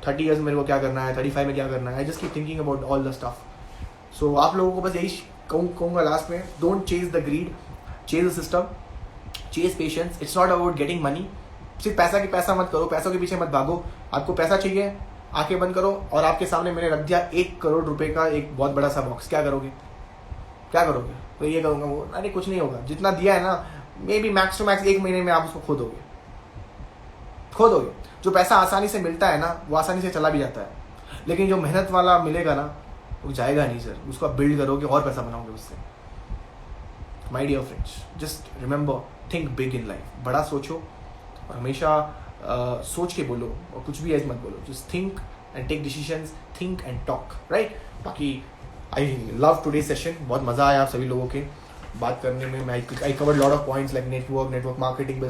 30 years में मेरे को क्या करना है, 35 में क्या करना है, I just keep thinking about all the stuff। so आप लोगों को बस यही कहूँगा लास्ट में, don't chase the greed, chase the system, chase patience, it's not about getting money। सिर्फ पैसा मत करो, पैसों के पीछे मत भागो। आपको पैसा चाहिए, आंखें बंद करो और आपके सामने मैंने रख दिया 1 करोड़ रुपए का एक बहुत बड़ा सा बॉक्स, क्या करोगे? तो ये करूँगा वो, अरे कुछ नहीं होगा। जितना दिया है ना, maybe max to max 1 महीने में आप उसको खो दोगे। जो पैसा आसानी से मिलता है ना वो आसानी से चला भी जाता है, लेकिन जो मेहनत वाला मिलेगा ना वो जाएगा नहीं सर, उसको आप बिल्ड करोगे और पैसा बनाओगे उससे। My dear friends, just remember, think big in life, बड़ा सोचो और हमेशा सोच के बोलो और कुछ भी ऐसे मत बोलो, just think and take decisions, think and talk, right. बाकी आई लव टुडे सेशन, बहुत मज़ा आया आप सभी लोगों के बात करने में। I covered lot of points like network marketing,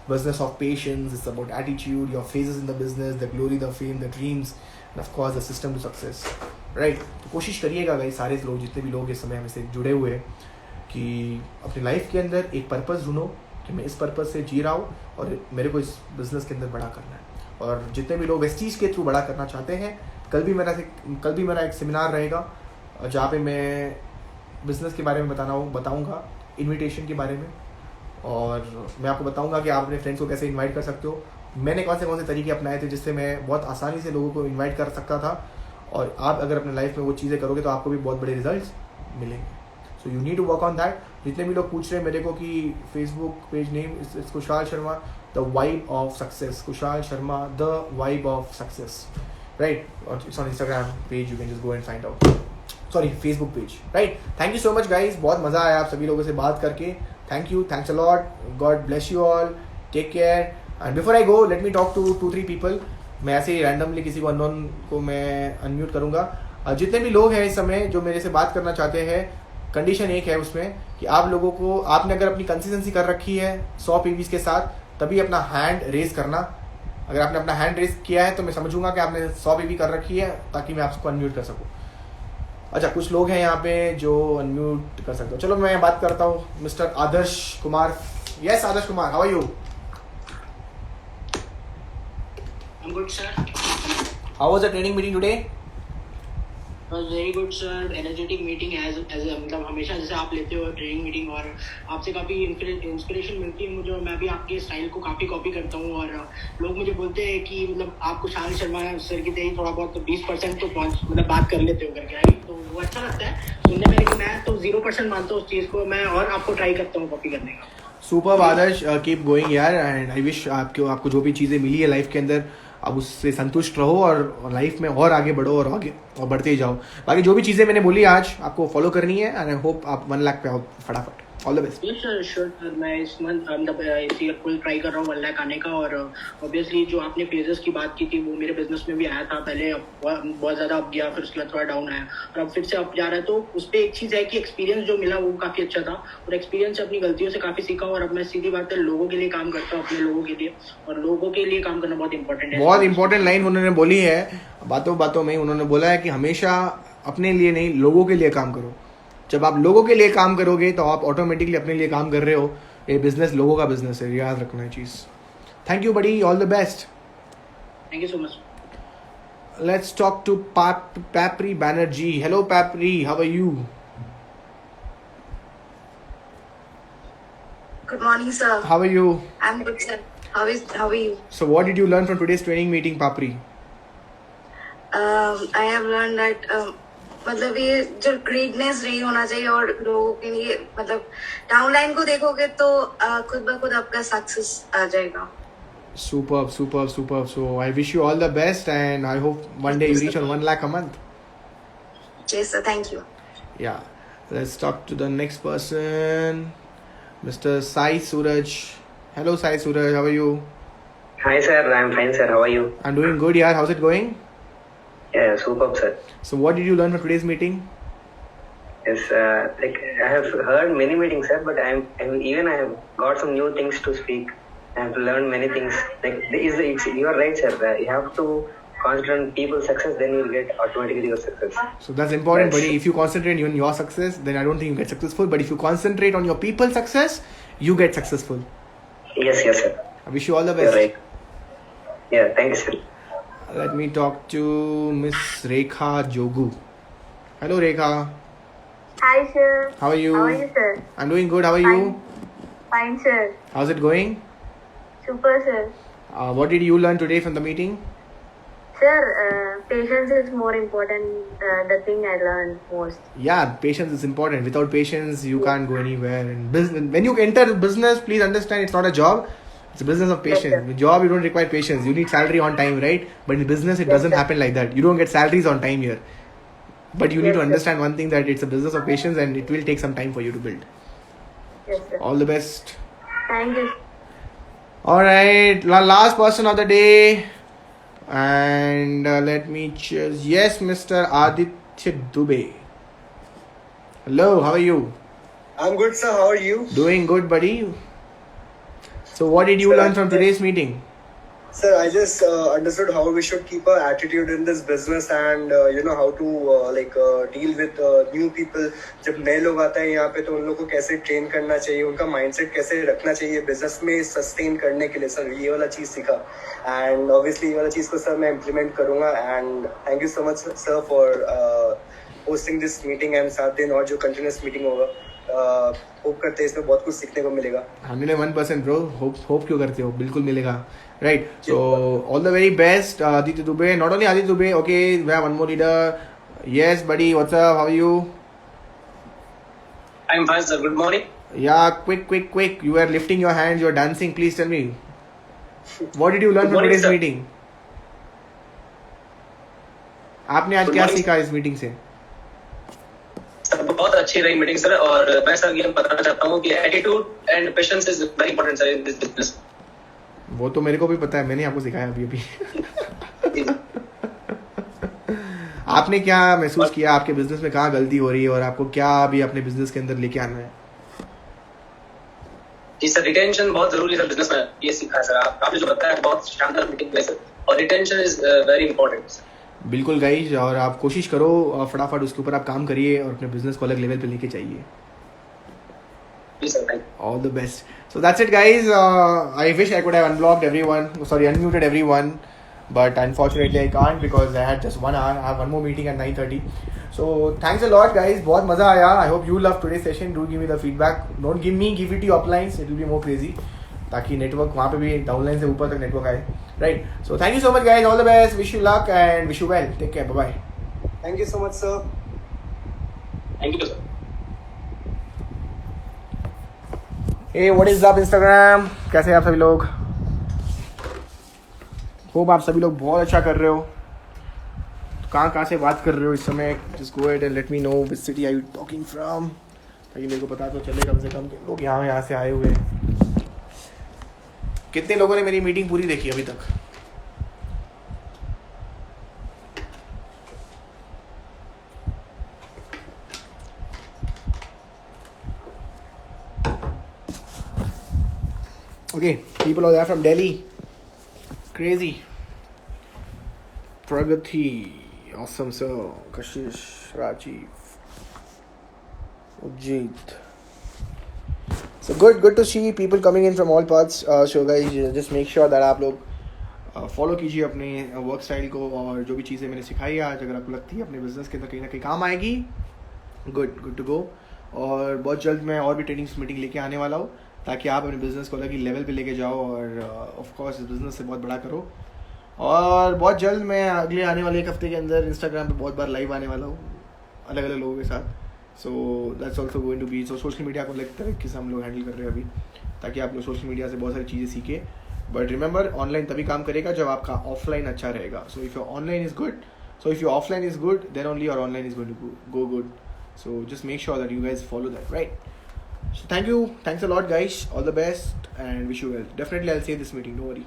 business of patience, it's about attitude, your phases in the business, the glory, the fame, the dreams, and of course the system to success, right। तो कोशिश करिएगा गाइस, सारे लोग जितने भी लोग इस समय हमसे जुड़े हुए हैं, कि अपनी लाइफ के अंदर एक पर्पस ढूंढो कि मैं इस पर्पस से जी रहा हूँ और मेरे को इस बिज़नेस के अंदर बड़ा करना है। और जितने भी लोग वेस्टीज के थ्रू बड़ा करना चाहते हैं, कल भी मेरा एक सेमिनार रहेगा जहाँ पे मैं बिज़नेस के बारे में बताऊँगा, इन्विटेशन के बारे में, और मैं आपको बताऊँगा कि आप अपने फ्रेंड्स को कैसे इन्वाइट कर सकते हो। मैंने कौन से तरीके अपनाए थे जिससे मैं बहुत आसानी से लोगों को इन्वाइट कर सकता था, और आप अगर अपने लाइफ में वो चीज़ें करोगे तो आपको भी बहुत बड़े रिजल्ट्स मिलेंगे। So you need to work on that. जितने भी लोग पूछ रहे हैं मेरे को कि Facebook page name is Kushal Sharma the vibe of success, Kushal Sharma the vibe of success, right. और it's on Instagram page, you can just go and find out, sorry Facebook page, right. Thank you so much guys, बहुत मज़ा आया आप सभी लोगों से बात करके। Thank you, thanks a lot, God bless you all, take care. And before I go let me talk to 2-3 people. मैं ऐसे ही रैंडमली किसी को अननोन को मैं अनम्यूट करूँगा। जितने भी लोग हैं इस समय जो मेरे से बात करना चाहते हैं, कंडीशन एक है उसमें कि आप लोगों को, आपने अगर अपनी कंसिस्टेंसी कर रखी है 100 पीवीज के साथ, तभी अपना हैंड रेस करना। अगर आपने अपना हैंड रेस किया है तो मैं समझूंगा कि आपने 100 पीवी कर रखी है, ताकि मैं आपको अनम्यूट कर सकूँ। अच्छा, कुछ लोग हैं यहाँ पे जो अनम्यूट कर सकते हो। चलो मैं बात करता हूँ mister Adarsh Kumar. Yes Adarsh Kumar, how are you? I'm good, sir. How was the training meeting today? It was very good, sir. Energetic meeting as मतलब हमेशा जैसे आप लेते हो ट्रेनिंग मीटिंग, और आपसे काफ़ी इंस्पिरेशन मिलती है मुझे। मैं भी आपके स्टाइल को काफ़ी कॉपी करता हूँ, और लोग मुझे बोलते हैं कि मतलब आप कुशाल शर्मा सर की तरह थोड़ा बहुत 20% तो मतलब बात कर लेते हो करके, राइट? तो वो अच्छा लगता है सुनने में, लेकिन मैं तो 0% मानता हूँ उस चीज़ को मैं, और आपको ट्राई करता हूँ कॉपी करने का। सुपर आदर्श, कीप गोइंग यार, एंड आई विश आपको जो भी चीज़ें मिली है लाइफ के अंदर, आप उससे संतुष्ट रहो और लाइफ में और आगे बढ़ो और आगे और बढ़ते ही जाओ। बाकी जो भी चीज़ें मैंने बोली आज आपको फॉलो करनी है, एंड आई होप आप 1 लाख पे आओ फटाफट। All the best. Yes sir, sure sir. मैं इस मंथ मतलब इस ईयर फुल ट्राई कर रहा हूँ 1 लाख आने का, और ऑब्वियसली जो आपने फेजेस की बात की थी वो मेरे बिजनेस में भी आया था। पहले बहुत ज़्यादा अप गया, फिर उसके बाद थोड़ा डाउन आया, और अब फिर से अप जा रहा है। तो उस पर एक चीज़ है कि एक्सपीरियंस जो मिला वो काफ़ी अच्छा था, और एक्सपीरियंस से अपनी गलतियों से काफ़ी सीखा। और अब मैं सीधी बात है लोगों के लिए काम करता हूँ, अपने लोगों के लिए, और लोगों के लिए काम करना बहुत इंपॉर्टेंट है। बहुत इंपॉर्टेंट लाइन उन्होंने बोली है, बातों बातों में उन्होंने बोला है कि हमेशा अपने लिए नहीं, लोगों के लिए काम करो। जब आप लोगों के लिए काम करोगे तो आप ऑटोमेटिकली अपने लिए काम कर रहे हो। ये बिजनेस लोगों का बिजनेस है, याद रखना है चीज़। Thank you buddy, all the best. Thank you so much. Let's talk to Papri Banerjee. Hello Papri, how are you? Good morning, sir. How are you? I'm good, sir. How are you? So what did you learn from today's training meeting, Papri? I have learned that मतलब ये जो ग्रीडनेस नहीं होना चाहिए, और लोगों के लिए मतलब डाउनलाइन को देखोगे तो खुद ब खुद आपका सक्सेस आ जाएगा। Superb, superb, superb. So I wish you all the best, and I hope one day you reach on 1 lakh a month. Yes, sir. Thank you. Yeah. Let's talk to the next person, Mr. Sai Suraj. Hello Sai Suraj, how are you? Hi sir, I'm fine sir. How are you? I'm doing good, yaar. How's it going? Yeah, superb sir. So what did you learn from today's meeting? Yes, like I have heard many meetings sir, but I have got some new things to speak. I have learned many things. Like you are right sir. You have to concentrate on people's success, then you'll get automatically your success. So that's important, Yes. buddy. If you concentrate on your success, then I don't think you get successful. But if you concentrate on your people's success, you get successful. Yes sir. I wish you all the You're best. right. Yeah, thank you sir. Let me talk to Miss Rekha Jogu. Hello Rekha. Hi, sir. How are you? How are you, sir? I'm doing good. How are you? Fine, sir. How's it going? Super, sir. What did you learn today from the meeting? Sir, patience is more important. The thing I learned most. Yeah, patience is important. Without patience, you can't go anywhere. And business, when you enter business, please understand it's not a job. It's a business of patience. Yes, sir. With job, you don't require patience. You need salary on time, right? But in business, it doesn't sir. happen like that. You don't get salaries on time here. But you need Yes, to sir. understand one thing, that it's a business of patience, and it will take some time for you to build. Yes, sir. All the best. Thank you. All right, last person of the day, and let me choose. Yes, Mr. Aditya Dubey. Hello, how are you? I'm good, sir. How are you? Doing good, buddy. So, what did you Sir, learn from today's meeting? Sir, I just understood how we should keep our attitude in this business, and how to deal with new people. जब नए लोग आते हैं यहाँ पे तो उन लोगों को कैसे ट्रेन करना चाहिए, उनका माइंडसेट कैसे रखना चाहिए बिजनेस में सस्टेन करने के लिए। सर ये वाला चीज़ सीखा, एंड ऑब्वियसली ये वाला चीज़ को सर मैं इम्प्लीमेंट करूँगा। And thank you so much sir for hosting this meeting, and 7 दिन और जो कंटिन्यूस मीटिंग होगा, होप करते हैं इसमें बहुत कुछ सीखने को मिलेगा। 101% bro. Hope क्यों करते हो, बिल्कुल मिलेगा. Right. So all the very best, Aditya Dubey. Not only Aditya Dubey. Okay, we have one more leader. Yes, buddy. What's up? How are you? I'm fine, sir. Good morning. Yeah, quick. You are lifting your hands. You are dancing. Please tell me. What did you learn Good from morning, today's sir. meeting? आपने आज Good क्या morning, सीखा इस मीटिंग से? सर बहुत अच्छी रही मीटिंग सर, और मैं सर ये बताना चाहता हूँ कि attitude and patience is very important sir in this business. वो तो मेरे को भी पता है, मैंने आपको सिखाया अभी आपने क्या महसूस किया, आपके बिजनेस में कहाँ गलती हो रही है और आपको क्या अभी अपने बिजनेस के अंदर लेके आना है? जी सर, रिटेंशन बहुत जरूरी है बिजनेस में, ये सीखा है सर। आपने जो बताया बहुत शानदार मीटिंग है सर, और रिटेंशन इज वेरी इंपॉर्टेंट। बिल्कुल गाइज, और आप कोशिश करो फटाफट उसके ऊपर आप काम करिए और अपने बिजनेस को अलग लेवल पे लेके जाइए। जी sir, thank you. All the best. So that's it, guys. I wish I could have unmuted everyone, but unfortunately I can't because I had just 1 hour. I have one more meeting at 9:30. So thanks a lot, guys. बहुत मजा आया. I hope you loved today's session. Do give me the feedback. Don't give it to your uplines. It will be more crazy. ताकि नेटवर्क वहाँ पे भी डाउनलाइन से ऊपर तक नेटवर्क आए. Right. So thank you so much, guys. All the best. Wish you luck and wish you well. Take care. Bye bye. Thank you so much, sir. Thank you sir. Hey, what is up Instagram? कैसे हैं आप सभी लोग? होप आप सभी लोग बहुत अच्छा कर रहे हो। कहाँ से बात कर रहे हो इस समय? Just go ahead and let me know which city are you talking from, ताकि मेरे को पता तो चले कम से कम कि लोग यहाँ से आए हुए हैं। कितने लोगों ने मेरी मीटिंग पूरी देखी अभी तक? Okay, people are there from Delhi. Crazy. Pragati. Awesome, sir. Kashish, Rajiv, Ujit. So good to see people coming in from all parts. So guys, just make sure that आप लोग फॉलो कीजिए अपने वर्क स्टाइल को, और जो भी चीज़ें मैंने सिखाई आज अगर आपको लगती है अपने बिजनेस के अंदर कहीं ना कहीं काम आएगी, गुड टू गो। और बहुत जल्द मैं और भी ट्रेनिंग्स मीटिंग लेके आने वाला हूँ ताकि आप अपने बिज़नेस को अलग ही लेवल पे लेके जाओ और ऑफ कोर्स इस बिज़नेस से बहुत बड़ा करो। और बहुत जल्द मैं अगले आने वाले 1 हफ्ते के अंदर इंस्टाग्राम पे बहुत बार लाइव आने वाला हूँ अलग अलग लोगों के साथ। So that's also going to be. So social media को अलग तरीके से हम लोग हैंडल कर रहे हैं अभी, ताकि आप लोग सोशल मीडिया से बहुत सारी चीज़ें सीखें। बट रिमेंबर, ऑनलाइन तभी काम करेगा जब आपका ऑफलाइन अच्छा रहेगा। So if your online is good, so if your offline is good, then only your online is going to go good. So just make sure that you guys follow that, right? So thanks a lot guys, all the best and wish you well. Definitely I'll save this meeting, don't worry.